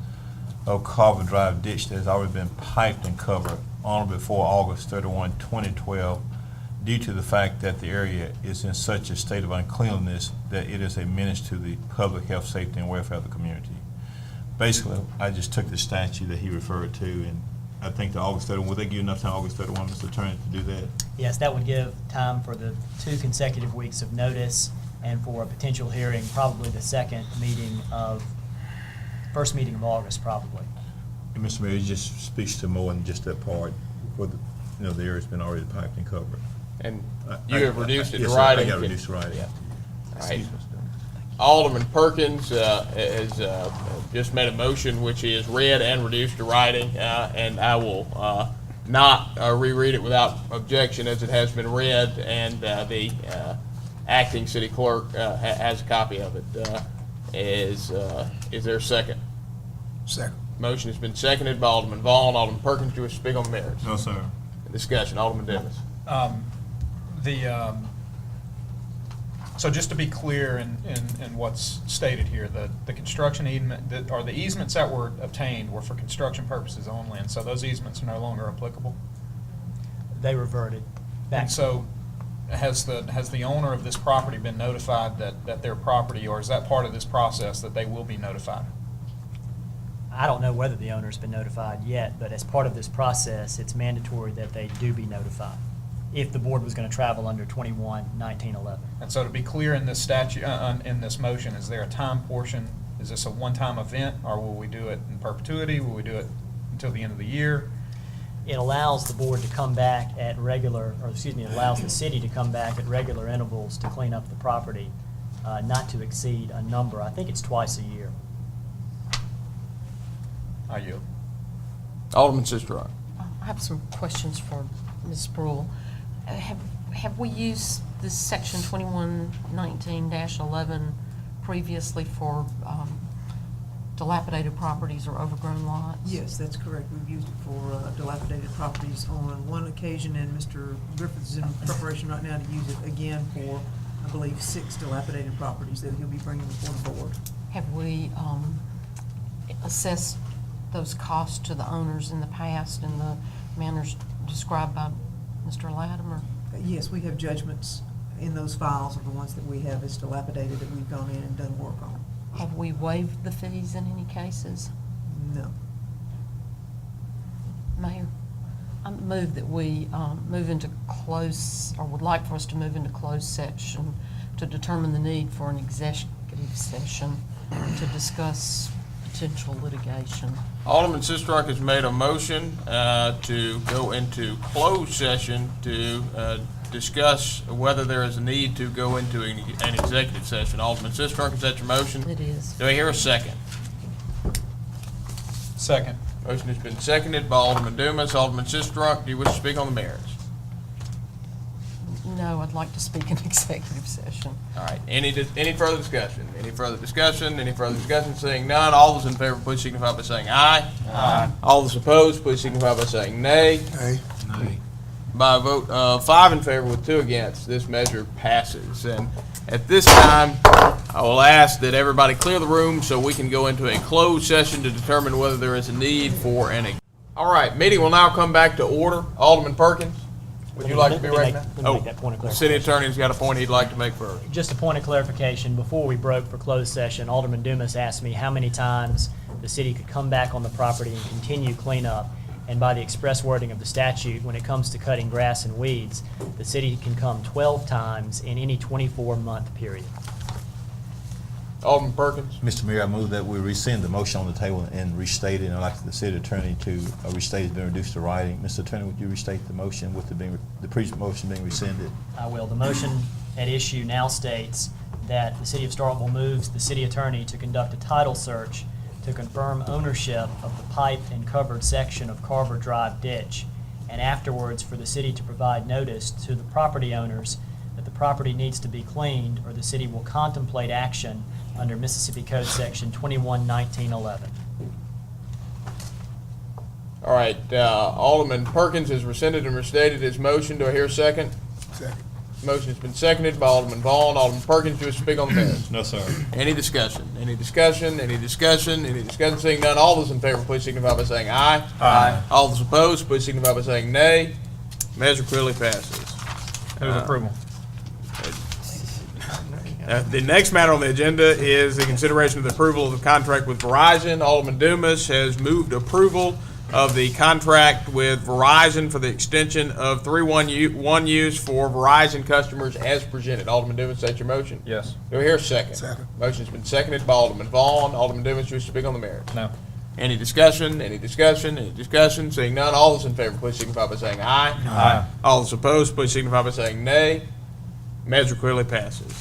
of Carver Drive ditch that has already been piped and covered on or before August 31, 2012, due to the fact that the area is in such a state of uncleanliness that it is a menace to the public health, safety, and welfare of the community. Basically, I just took the statute that he referred to, and I think the August 31, would they give you enough time, August 31, Mr. Attorney, to do that? Yes, that would give time for the 2 consecutive weeks of notice and for a potential hearing, probably the first meeting of August, probably. And Mr. Mayor, it just speaks to more than just that part, where the area's been already piped and covered. And you have reduced it to yes, writing. I got reduced to writing. Yeah. All right. Excuse me, Mr. Chairman. Alderman Perkins has just made a motion which is read and reduced to writing, and I will not reread it without objection as it has been read, and the acting city clerk has a copy of it. Is there a second? Second. Motion has been seconded by Alderman Vaughn. Alderman Perkins, do you wish to speak on the merits? No, sir. Discussion, Alderman Dennis. So just to be clear in what's stated here, the construction easement, or the easements that were obtained were for construction purposes only, and so those easements are no longer applicable? They reverted back. And so has the owner of this property been notified that their property, or is that part of this process that they will be notified? I don't know whether the owner's been notified yet, but as part of this process, it's mandatory that they do be notified if the board was going to travel under 21-1911. And so to be clear in this statute, in this motion, is there a time portion? Is this a one-time event, or will we do it in perpetuity? Will we do it until the end of the year? It allows the board to come back at it allows the city to come back at regular intervals to clean up the property, not to exceed a number. I think it's twice a year. I yield. Alderman Sistrunk. I have some questions for Ms. Brule. Have we used this section 21-19-11 previously for dilapidated properties or overgrown lots? Yes, that's correct. We've used it for dilapidated properties on one occasion, and Mr. Griffith's in preparation right now to use it again for, I believe, 6 dilapidated properties that he'll be bringing before the board. Have we assessed those costs to the owners in the past in the manners described by Mr. Latimer? Yes, we have judgments in those files of the ones that we have as dilapidated that we've gone in and done work on. Have we waived the fees in any cases? No. Mayor, I move that we move into close, or would like for us to move into closed section to determine the need for an executive session to discuss potential litigation. Alderman Sistrunk has made a motion to go into closed session to discuss whether there is a need to go into an executive session. Alderman Sistrunk, is that your motion? It is. Do I hear a second? Second. Motion has been seconded by Alderman Dumas. Alderman Sistrunk, do you wish to speak on the merits? No, I'd like to speak in executive session. All right. Any further discussion? Any further discussion? Any further discussion? Seeing none, all those in favor, please signify by saying aye. Aye. All those opposed, please signify by saying nay. Nay. Nay. By a vote of 5 in favor with 2 against, this measure passes. And at this time, I will ask that everybody clear the room so we can go into a closed session to determine whether there is a need for any. All right, meeting will now come back to order. Alderman Perkins, would you like to be recognized? Let me make that point of The city attorney's got a point he'd like to make first. Just a point of clarification, before we broke for closed session, Alderman Dumas asked me how many times the city could come back on the property and continue cleanup. And by the express wording of the statute, when it comes to cutting grass and weeds, the city can come 12 times in any 24-month period. Alderman Perkins. Mr. Mayor, I move that we rescind the motion on the table and restate it, and I'd like the city attorney to restate it's been reduced to writing. Mr. Attorney, would you restate the motion with the previous motion being rescinded? I will. The motion at issue now states that the city of Starkville moves the city attorney to conduct a title search to confirm ownership of the pipe and covered section of Carver Drive ditch, and afterwards for the city to provide notice to the property owners that the property needs to be cleaned, or the city will contemplate action under Mississippi Code Section 21-1911. All right, Alderman Perkins has rescinded and restated his motion. Do I hear a second? Second. Motion has been seconded by Alderman Vaughn. Alderman Perkins, do you wish to speak on the merits? No, sir. Any discussion? Any discussion? Any discussion? Any discussion? Seeing none, all those in favor, please signify by saying aye. Aye. All those opposed, please signify by saying nay. Measure clearly passes. Move approval. The next matter on the agenda is the consideration of the approval of the contract with Verizon. Alderman Dumas has moved approval of the contract with Verizon for the extension of 3-1 use for Verizon customers as presented. Alderman Dumas, is that your motion? Yes. Do we hear a second? Second. Motion's been seconded by Alderman Vaughn. Alderman Dumas, you wish to speak on the merits? No. Any discussion? Any discussion? Any discussion? Seeing none, all those in favor, please signify by saying aye. Aye. All those opposed, please signify by saying nay. Measure clearly passes.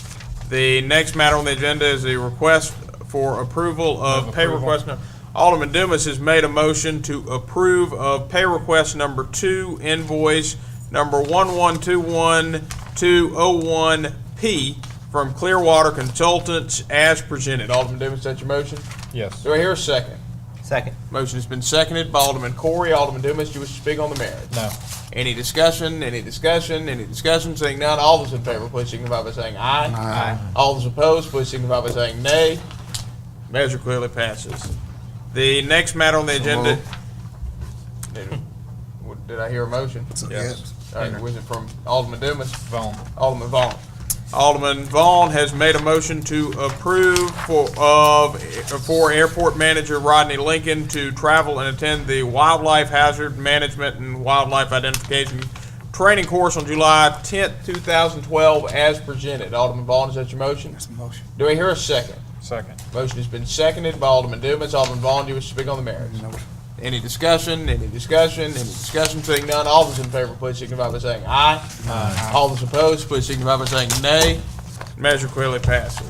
The next matter on the agenda is the request for approval of pay request number. Alderman Dumas has made a motion to approve of pay request number 2, invoice number 1121201P from Clearwater Consultants as presented. Alderman Dumas, is that your motion? Yes. Do I hear a second? Second. Motion has been seconded by Alderman Corey. Alderman Dumas, do you wish to speak on the merits? No. Any discussion? Any discussion? Any discussion? Seeing none, all those in favor, please signify by saying aye. Aye. All those opposed, please signify by saying nay. Measure clearly passes. The next matter on the agenda. Did I hear a motion? Yes. All right, was it from Alderman Dumas? Vaughn. Alderman Vaughn. Alderman Vaughn has made a motion to approve for Airport Manager Rodney Lincoln to travel and attend the Wildlife Hazard Management and Wildlife Identification Training Course on July 10th, 2012, as presented. Alderman Vaughn, is that your motion? That's a motion. Do I hear a second? Second. Motion has been seconded by Alderman Dumas. Alderman Vaughn, do you wish to speak on the merits? No. Any discussion? Any discussion? Any discussion? Seeing none, all those in favor, please signify by saying aye. Aye. All those opposed, please signify by saying nay. Measure clearly passes.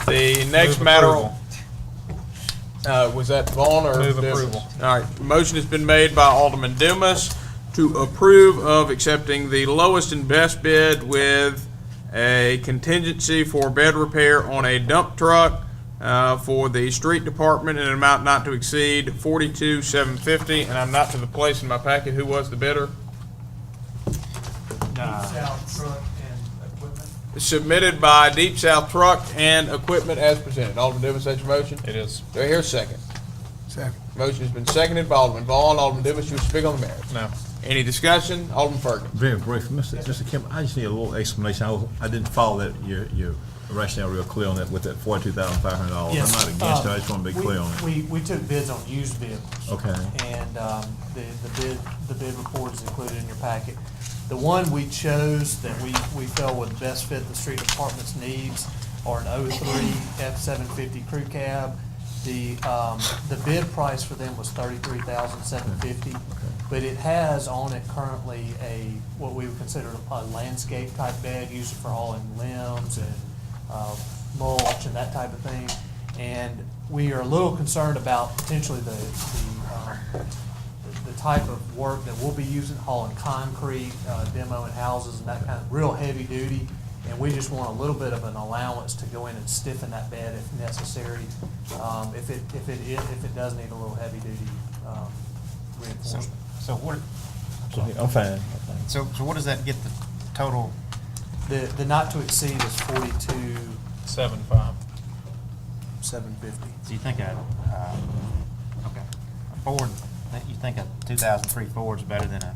The next Move matter. approval. Was that Vaughn or Move Dumas? approval. All right. Motion has been made by Alderman Dumas to approve of accepting the lowest and best bid with a contingency for bed repair on a dump truck for the street department in an amount not to exceed $42,750, and I'm not to the place in my packet. Who was the bidder? South Truck and Equipment. Submitted by Deep South Truck and Equipment as presented. Alderman Dumas, that's your motion? It is. Do I hear a second? Second. Motion has been seconded by Alderman Vaughn. Alderman Dumas, you wish to speak on the merits? No. Any discussion? Alderman Perkins. Very brief, Mr. Kemp, I just need a little explanation. I didn't follow that, your rationale real clear on that with that $42,500. Yes, I'm not against it, I just want to be clear on it. We took bids on used vehicles. Okay. And the bid report is included in your packet. The one we chose that we felt would best fit the street department's needs are an 03 F-750 crew cab, The bid price for them was $33,750, but it has on it currently what we would consider a landscape type bed, used for hauling limbs and mulch and that type of thing. And we are a little concerned about potentially the type of work that we'll be using, hauling concrete, demoing houses and that kind of real heavy duty. And we just want a little bit of an allowance to go in and stiffen that bed if necessary, if it does need a little heavy duty reinforcement. So what? I'm fine. So what does that get the total? The not to exceed is 7.5. $42,750. So you think a Ford? You think a 2003 Ford's better than a?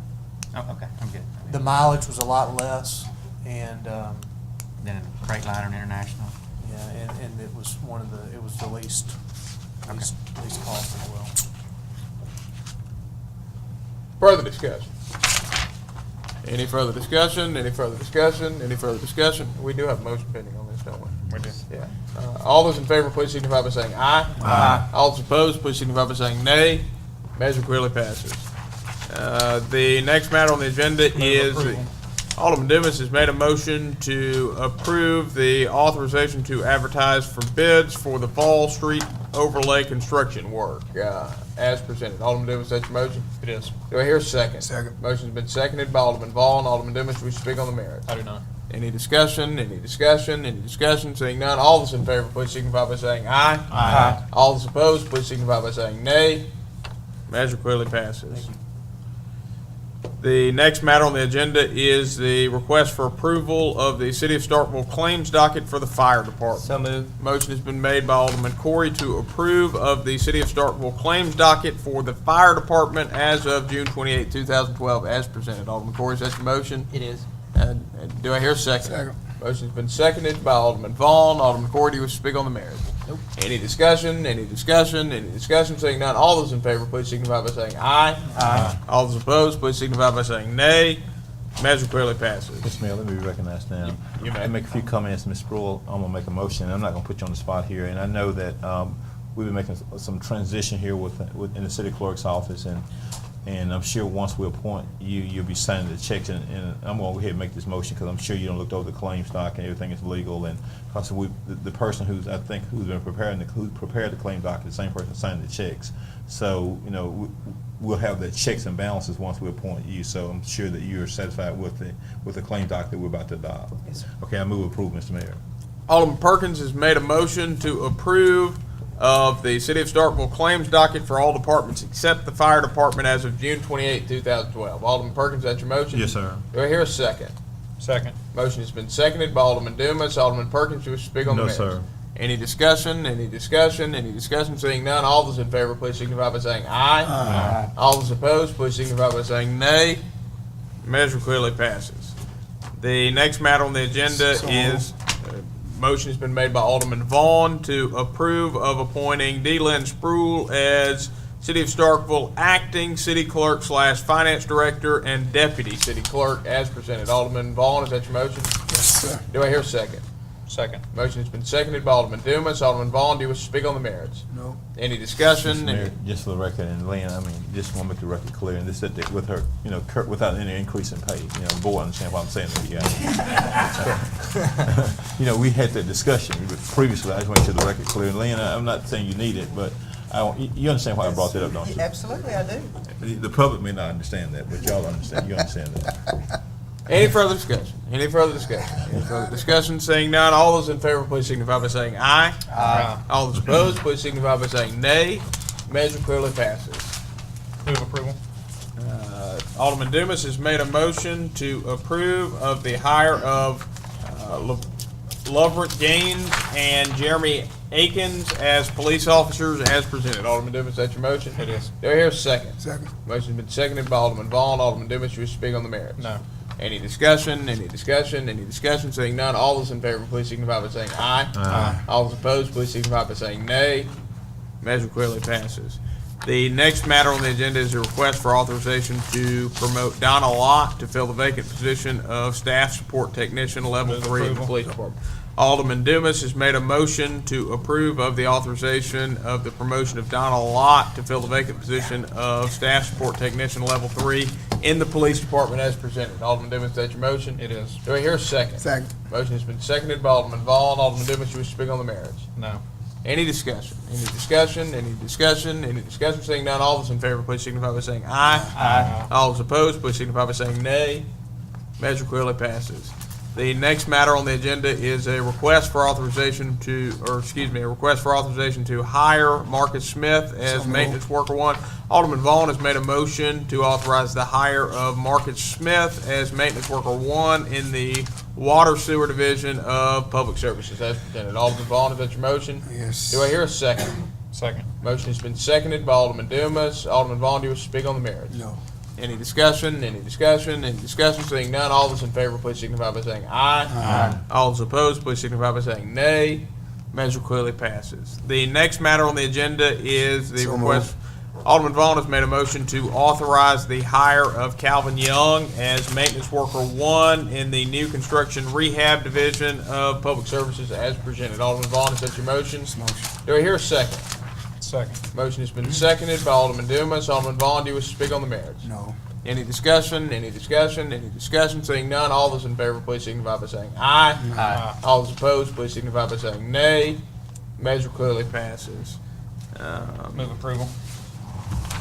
Oh, okay, I'm good. The mileage was a lot less, and Than a Freightliner and International. yeah, and it was the least cost as well. Further discussion? Any further discussion? Any further discussion? Any further discussion? We do have a motion pending on this, don't we? We do. Yeah. All those in favor, please signify by saying aye. Aye. All those opposed, please signify by saying nay. Measure clearly passes. The next matter on the agenda is Alderman Dumas has made a motion to approve the authorization to advertise for bids for the Fall Street overlay construction work as presented. Alderman Dumas, that's your motion? It is. Do I hear a second? Second. Motion's been seconded by Alderman Vaughn. Alderman Dumas, do we speak on the merits? I do not. Any discussion? Any discussion? Any discussion? Seeing none, all those in favor, please signify by saying aye. Aye. All those opposed, please signify by saying nay. Measure clearly passes. The next matter on the agenda is the request for approval of the City of Starkville claims docket for the fire department. So moved. Motion has been made by Alderman Corey to approve of the City of Starkville claims docket for the fire department as of June 28, 2012, as presented. Alderman Corey, is that your motion? It is. Do I hear a second? Second. Motion's been seconded by Alderman Vaughn. Alderman Corey, do you wish to speak on the merits? Nope. Any discussion? Any discussion? Any discussion? Seeing none, all those in favor, please signify by saying aye. Aye. All those opposed, please signify by saying nay. Measure clearly passes. Mr. Mayor, let me be recognized now. You may. I make a few comments, Ms. Sproul. I'm gonna make a motion. I'm not gonna put you on the spot here, and I know that we've been making some transition here in the city clerk's office, and I'm sure once we appoint you, you'll be signing the checks, and I'm gonna go ahead and make this motion because I'm sure you don't looked over the claim stock and everything is legal, and because the person who's prepared the claim doc is the same person signing the checks. So we'll have the checks and balances once we appoint you. So I'm sure that you're satisfied with the claim doc that we're about to adopt. Yes, sir. Okay, I move approve, Mr. Mayor. Alderman Perkins has made a motion to approve of the City of Starkville claims docket for all departments except the fire department as of June 28, 2012. Alderman Perkins, that's your motion? Yes, sir. Do I hear a second? Second. Motion has been seconded by Alderman Dumas. Alderman Perkins, you wish to speak on the No, merits? sir. Any discussion? Any discussion? Any discussion? Seeing none, all those in favor, please signify by saying aye. Aye. All those opposed, please signify by saying nay. Measure clearly passes. The next matter on the agenda is, motion has been made by Alderman Vaughn to approve of appointing D. Lynn Sproul as City of Starkville Acting City Clerk / Finance Director and Deputy City Clerk as presented. Alderman Vaughn, is that your motion? Yes, sir. Do I hear a second? Second. Motion has been seconded by Alderman Dumas. Alderman Vaughn, do you wish to speak on the merits? No. Any Mr. discussion? Mayor, just for the record, and Lynn, just want to make the record clear, and this with her, without any increase in pay, the board understand what I'm saying. We had that discussion previously. I just want to make sure the record clear. And Lynn, I'm not saying you need it, but you understand why I brought that up, don't you? Absolutely, I do. The public may not understand that, but y'all understand. You understand that. Any further discussion? Any further discussion? Any further discussion? Seeing none, all those in favor, please signify by saying aye. Aye. All those opposed, please signify by saying nay. Measure clearly passes. Move approval. Alderman Dumas has made a motion to approve of the hire of Loverett Gaines and Jeremy Akins as police officers as presented. Alderman Dumas, that's your motion? It is. Do I hear a second? Second. Motion's been seconded by Alderman Vaughn. Alderman Dumas, you wish to speak on the merits? No. Any discussion? Any discussion? Any discussion? Seeing none, all those in favor, please signify by saying aye. Aye. All those opposed, please signify by saying nay. Measure clearly passes. The next matter on the agenda is a request for authorization to promote Donna Lott to fill the vacant position of Staff Support Technician Level Move 3 in the approval. Police Department. Alderman Dumas has made a motion to approve of the authorization of the promotion of Donald Lott to fill the vacant position of Staff Support Technician Level 3 in the Police Department as presented. Alderman Dumas, is that your motion? It is. Do I hear a second? Second. Motion has been seconded by Alderman Vaughn. Alderman Dumas, you wish to speak on the merits? No. Any discussion? Any discussion? Any discussion? Any discussion? Seeing none, all those in favor, please signify by saying aye. Aye. All those opposed, please signify by saying nay. Measure clearly passes. The next matter on the agenda is a request for authorization to hire Marcus Smith as maintenance worker 1. Alderman Vaughn has made a motion to authorize the hire of Marcus Smith as maintenance worker 1 in the Water Sewer Division of Public Services as presented. Alderman Vaughn, is that your motion? Yes. Do I hear a second? Second. Motion has been seconded by Alderman Dumas. Alderman Vaughn, do you wish to speak on the merits? No. Any discussion? Any discussion? Any discussion? Seeing none, all those in favor, please signify by saying aye. Aye. All those opposed, please signify by saying nay. Measure clearly passes. The next matter on the agenda is the request. Alderman Vaughn has made a motion to authorize the hire of Calvin Young as maintenance worker 1 in the new construction rehab division of Public Services as presented. Alderman Vaughn, is that your motion? Do I hear a second? Second. Motion has been seconded by Alderman Dumas. Alderman Vaughn, do you wish to speak on the merits? No. Any discussion? Any discussion? Any discussion? Seeing none, all those in favor, please signify by saying aye. Aye. All those opposed, please signify by saying nay. Measure clearly passes. Move approval.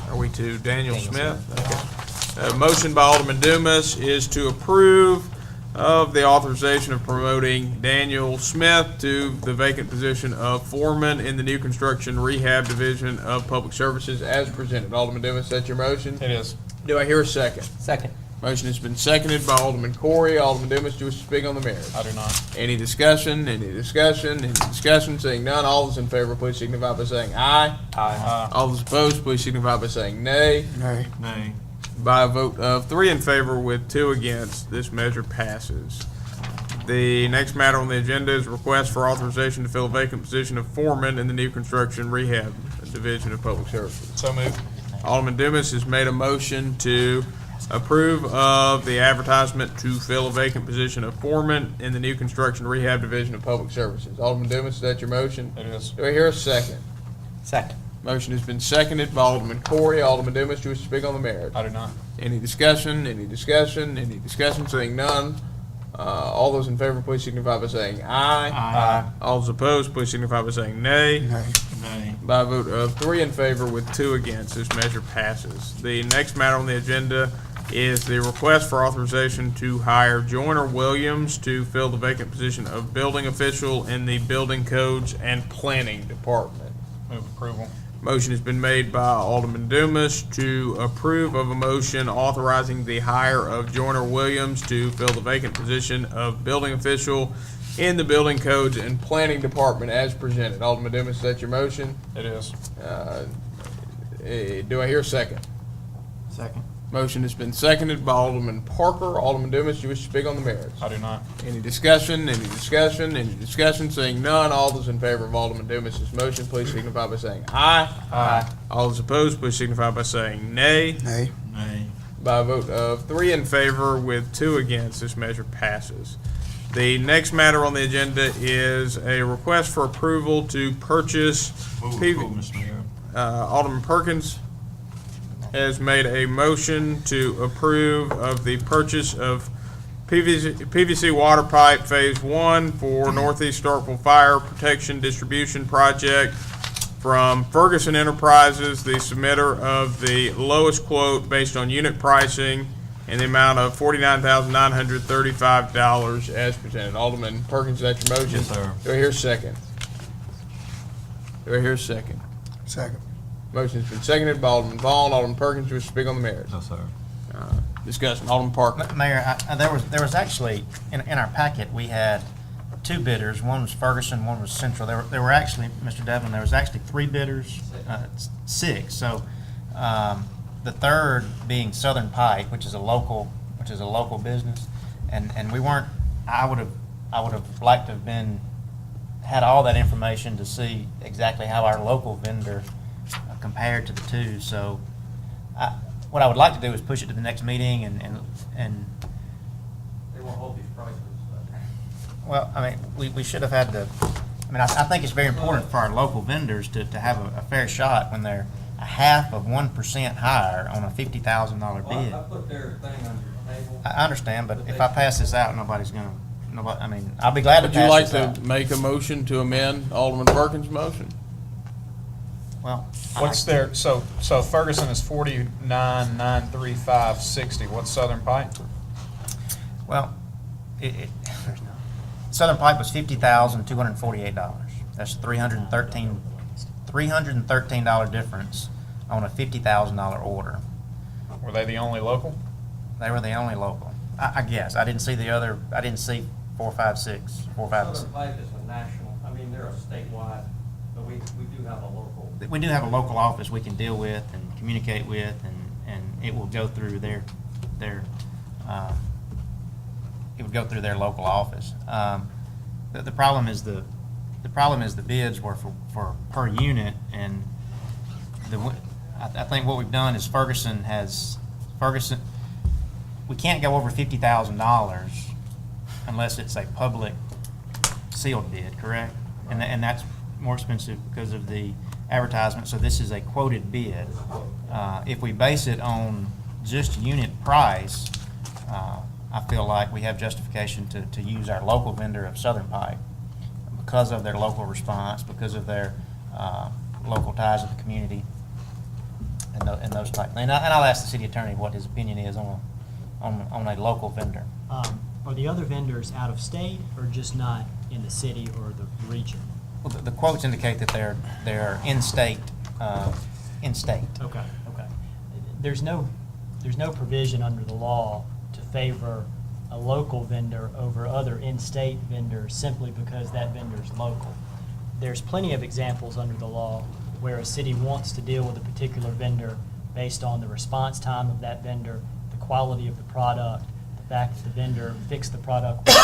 Are we to Daniel Smith? Okay. Motion by Alderman Dumas is to approve of the authorization of promoting Daniel Smith to the vacant position of foreman in the new construction rehab division of Public Services as presented. Alderman Dumas, is that your motion? It is. Do I hear a second? Second. Motion has been seconded by Alderman Corey. Alderman Dumas, do you wish to speak on the merits? I do not. Any discussion? Any discussion? Any discussion? Seeing none, all those in favor, please signify by saying aye. Aye. All those opposed, please signify by saying nay. Nay. Nay. By a vote of 3 in favor with 2 against, this measure passes. The next matter on the agenda is a request for authorization to fill a vacant position of foreman in the new construction rehab division of Public Services. So moved. Alderman Dumas has made a motion to approve of the advertisement to fill a vacant position of foreman in the new construction rehab division of Public Services. Alderman Dumas, is that your motion? It is. Do I hear a second? Second. Motion has been seconded by Alderman Corey. Alderman Dumas, do you wish to speak on the merits? I do not. Any discussion? Any discussion? Any discussion? Seeing none. All those in favor, please signify by saying aye. Aye. All those opposed, please signify by saying nay. Nay. Nay. By a vote of 3 in favor with 2 against, this measure passes. The next matter on the agenda is the request for authorization to hire Joyner Williams to fill the vacant position of building official in the Building Codes and Planning Department. Move approval. Motion has been made by Alderman Dumas to approve of a motion authorizing the hire of Joyner Williams to fill the vacant position of building official in the Building Codes and Planning Department as presented. Alderman Dumas, is that your motion? It is. Do I hear a second? Second. Motion has been seconded by Alderman Parker. Alderman Dumas, you wish to speak on the merits? I do not. Any discussion? Any discussion? Any discussion? Seeing none, all those in favor of Alderman Dumas' motion, please signify by saying aye. Aye. All those opposed, please signify by saying nay. Nay. Nay. By a vote of 3 in favor with 2 against, this measure passes. The next matter on the agenda is a request for approval to purchase Move approval, Mr. Mayor. Alderman Perkins has made a motion to approve of the purchase of PVC water pipe Phase 1 for Northeast Starkville Fire Protection Distribution Project from Ferguson Enterprises, the submitter of the lowest quote based on unit pricing in the amount of $49,935 as presented. Alderman Perkins, is that your motion? Yes, sir. Do I hear a second? Do I hear a second? Second. Motion's been seconded by Alderman Vaughn. Alderman Perkins, you wish to speak on the merits? No, sir. Discussion. Alderman Parker. Mayor, there was actually, in our packet, we had 2 bidders. One was Ferguson, one was Central. There were actually, Mr. Devlin, there was actually 3 bidders, 6. So the third being Southern Pipe, which is a local business, and we weren't. I would have liked to have had all that information to see exactly how our local vendor compared to the 2. So what I would like to do is push it to the next meeting and They won't hold these prices. Well, I mean, we should have had I think it's very important for our local vendors to have a fair shot when they're a 0.5% higher on a $50,000 bid. I put their thing on your table. I understand, but if I pass this out, I'll be glad to Would you pass like this to out. make a motion to amend Alderman Perkins' motion? Well, What's their, so Ferguson is 49,935.60. What's Southern Pike? Well, Southern Pipe was $50,248. That's $313 difference on a $50,000 order. Were they the only local? They were the only local. I guess. I didn't see the other, I didn't see 4, 5, 6, 4, 5, 6. Southern Pipe is a national, I mean, they're a statewide, but we do have a local. We do have a local office we can deal with and communicate with, and it will go through their it would go through their local office. The problem is the bids were for per unit, and I think what we've done is Ferguson, we can't go over $50,000 unless it's a public sealed bid, correct? And that's more expensive because of the advertisement, so this is a quoted bid. If we base it on just unit price, I feel like we have justification to use our local vendor of Southern Pipe because of their local response, because of their local ties with the community, and those type things. And I'll ask the city attorney what his opinion is on a local vendor. Are the other vendors out of state or just not in the city or the region? Well, the quotes indicate that they're in-state. Okay. There's no provision under the law to favor a local vendor over other in-state vendors simply because that vendor's local. There's plenty of examples under the law where a city wants to deal with a particular vendor based on the response time of that vendor, the quality of the product, the fact that the vendor fixed the product with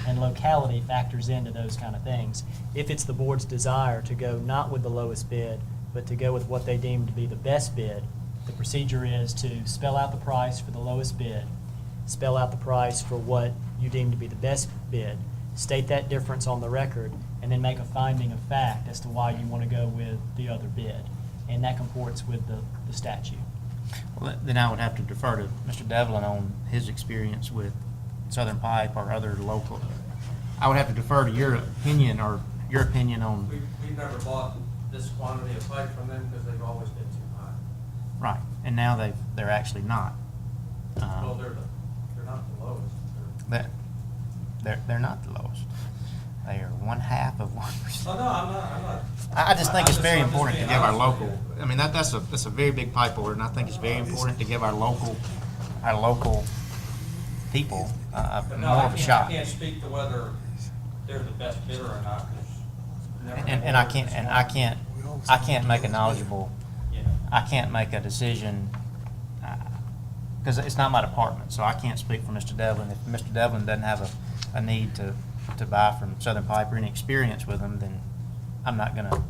and locality factors into those kind of things. If it's the board's desire to go not with the lowest bid, but to go with what they deem to be the best bid, the procedure is to spell out the price for the lowest bid, spell out the price for what you deem to be the best bid, state that difference on the record, and then make a finding of fact as to why you want to go with the other bid. And that comports with the statute. Well, then I would have to defer to Mr. Devlin on his experience with Southern Pipe or other local. I would have to defer to your opinion on. We've never bought this quantity of pipe from them because they've always been too high. Right, and now they're actually not. Well, they're not the lowest. They're not the lowest. They are 1/2 of 1%. Oh, no, I'm not. I just think it's very important to being give our honest with local. I mean, that's a very big pipe order, and I think it's very important to give our local people But no, more of a shot. I can't speak to whether they're the best bidder or not. 'Cause never And I can't make a knowledgeable. I can't make a decision because it's not my department, so I can't speak for Mr. Devlin. If Mr. Devlin doesn't have a need to buy from Southern Pipe or any experience with them, then I'm not gonna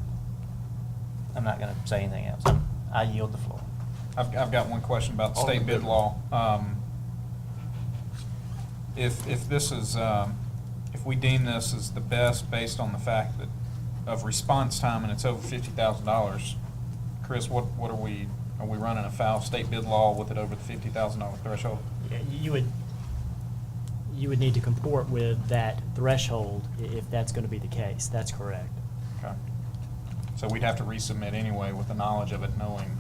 say anything else. I yield the floor. I've got one question about the state bid law. If this is, if we deem this as the best based on the fact that of response time and it's over $50,000, Chris, what are we running afoul of state bid law with it over the $50,000 threshold? You would need to comport with that threshold if that's going to be the case. That's correct. Okay. So we'd have to resubmit anyway with the knowledge of it, knowing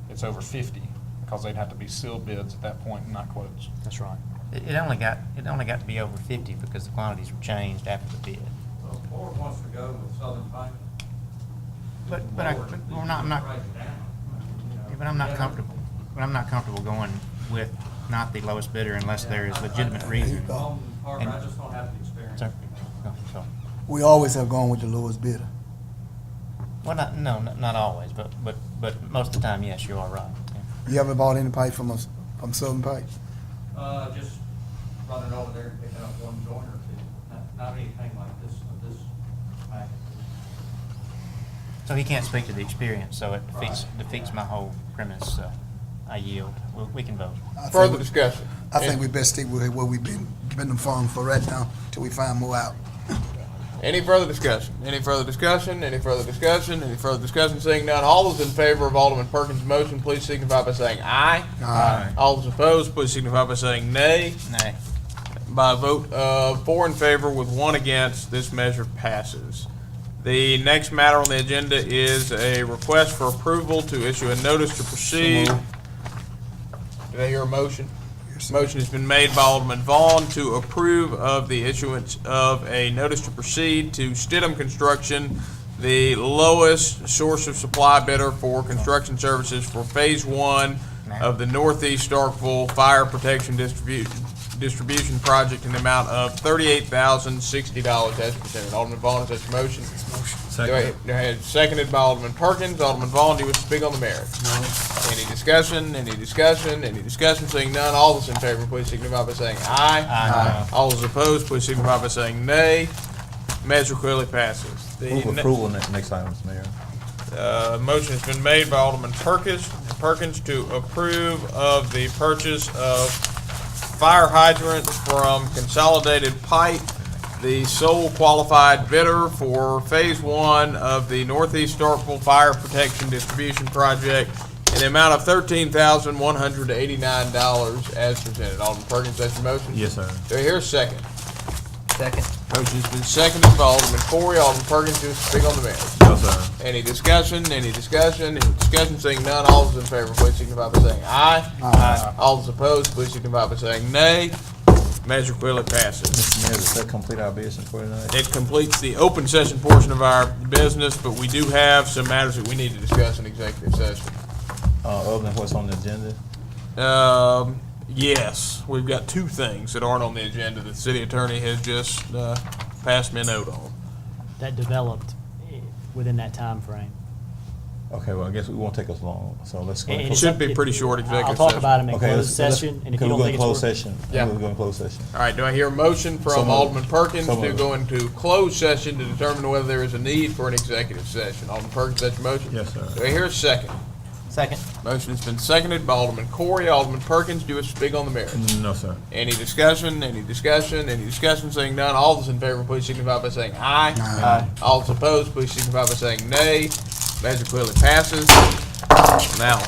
it's over 50, because they'd have to be sealed bids at that point and not quotes. That's right. It only got to be over 50 because the quantities were changed after the bid. Well, the board wants to go with Southern Pipe. But I'm not comfortable. But I'm not comfortable going with not the lowest bidder unless there is legitimate reason. I just don't have the experience. Sir? So, We always have gone with the lowest bidder. well, not always, but most of the time, yes, you are right. Yeah. You ever bought any pipe from Southern Pipe? Just running over there and picking up one joint or two. Not anything like this package. So he can't speak to the experience, so it defeats my whole premise. So I yield. We can vote. Further discussion. I think we best stick with what we've been keeping them farms for right now till we find more out. Any further discussion? Any further discussion? Any further discussion? Any further discussion? Seeing none, all those in favor of Alderman Perkins' motion, please signify by saying aye. Aye. All those opposed, please signify by saying nay. Nay. By a vote of 4 in favor with 1 against, this measure passes. The next matter on the agenda is a request for approval to issue a notice to proceed. Did I hear a motion? Motion has been made by Alderman Vaughn to approve of the issuance of a notice to proceed to Stidham Construction, the lowest source of supply bidder for construction services for Phase 1 of the Northeast Starkville Fire Protection Distribution Project in the amount of $38,060 as presented. Alderman Vaughn, is that your motion? Second. Seconded by Alderman Perkins. Alderman Vaughn, do you wish to speak on the merits? No. Any discussion? Any discussion? Any discussion? Seeing none, all those in favor, please signify by saying aye. Aye. All those opposed, please signify by saying nay. Measure clearly passes. Move approval next item, Mr. Mayor. Motion has been made by Alderman Perkins to approve of the purchase of fire hydrants from Consolidated Pipe, the sole qualified bidder for Phase 1 of the Northeast Starkville Fire Protection Distribution Project in the amount of $13,189 as presented. Alderman Perkins, that's your motion? Yes, sir. Do I hear a second? Second. Motion has been seconded by Alderman Corey. Alderman Perkins, do you speak on the merits? No, sir. Any discussion? Any discussion? Any discussion? Seeing none, all those in favor, please signify by saying aye. Aye. All those opposed, please signify by saying nay. Measure clearly passes. Mr. Mayor, does that complete our business for tonight? It completes the open session portion of our business, but we do have some matters that we need to discuss in executive session. Other than what's on the agenda? Yes, we've got 2 things that aren't on the agenda that the city attorney has just passed me a note on. That developed within that time frame. Okay, well, I guess it won't take us long, so let's go. It should be pretty short executive I'll talk session. about it in Okay, closed let's- session, and if okay, you we'll don't go think in it's closed worth. session. Yeah. We'll go in closed session. All right, do I hear a motion So from moved. Alderman Perkins So to moved. go into closed session to determine whether there is a need for an executive session? Alderman Perkins, that's your motion? Yes, sir. Do I hear a second? Second. Motion has been seconded by Alderman Corey. Alderman Perkins, do you wish to speak on the merits? No, sir. Any discussion? Any discussion? Any discussion? Seeing none, all those in favor, please signify by saying aye. Aye. All those opposed, please signify by saying nay. Measure clearly passes. Now,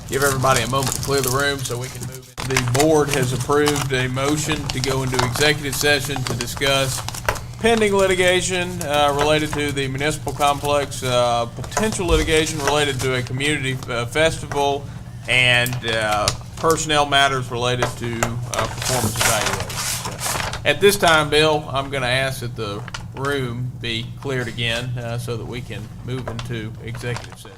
give everybody a moment to clear the room so we can move in. The board has approved a motion to go into executive session to discuss pending litigation related to the municipal complex, potential litigation related to a community festival, and personnel matters related to performance evaluations. At this time, Bill, I'm going to ask that the room be cleared again so that we can move into executive session.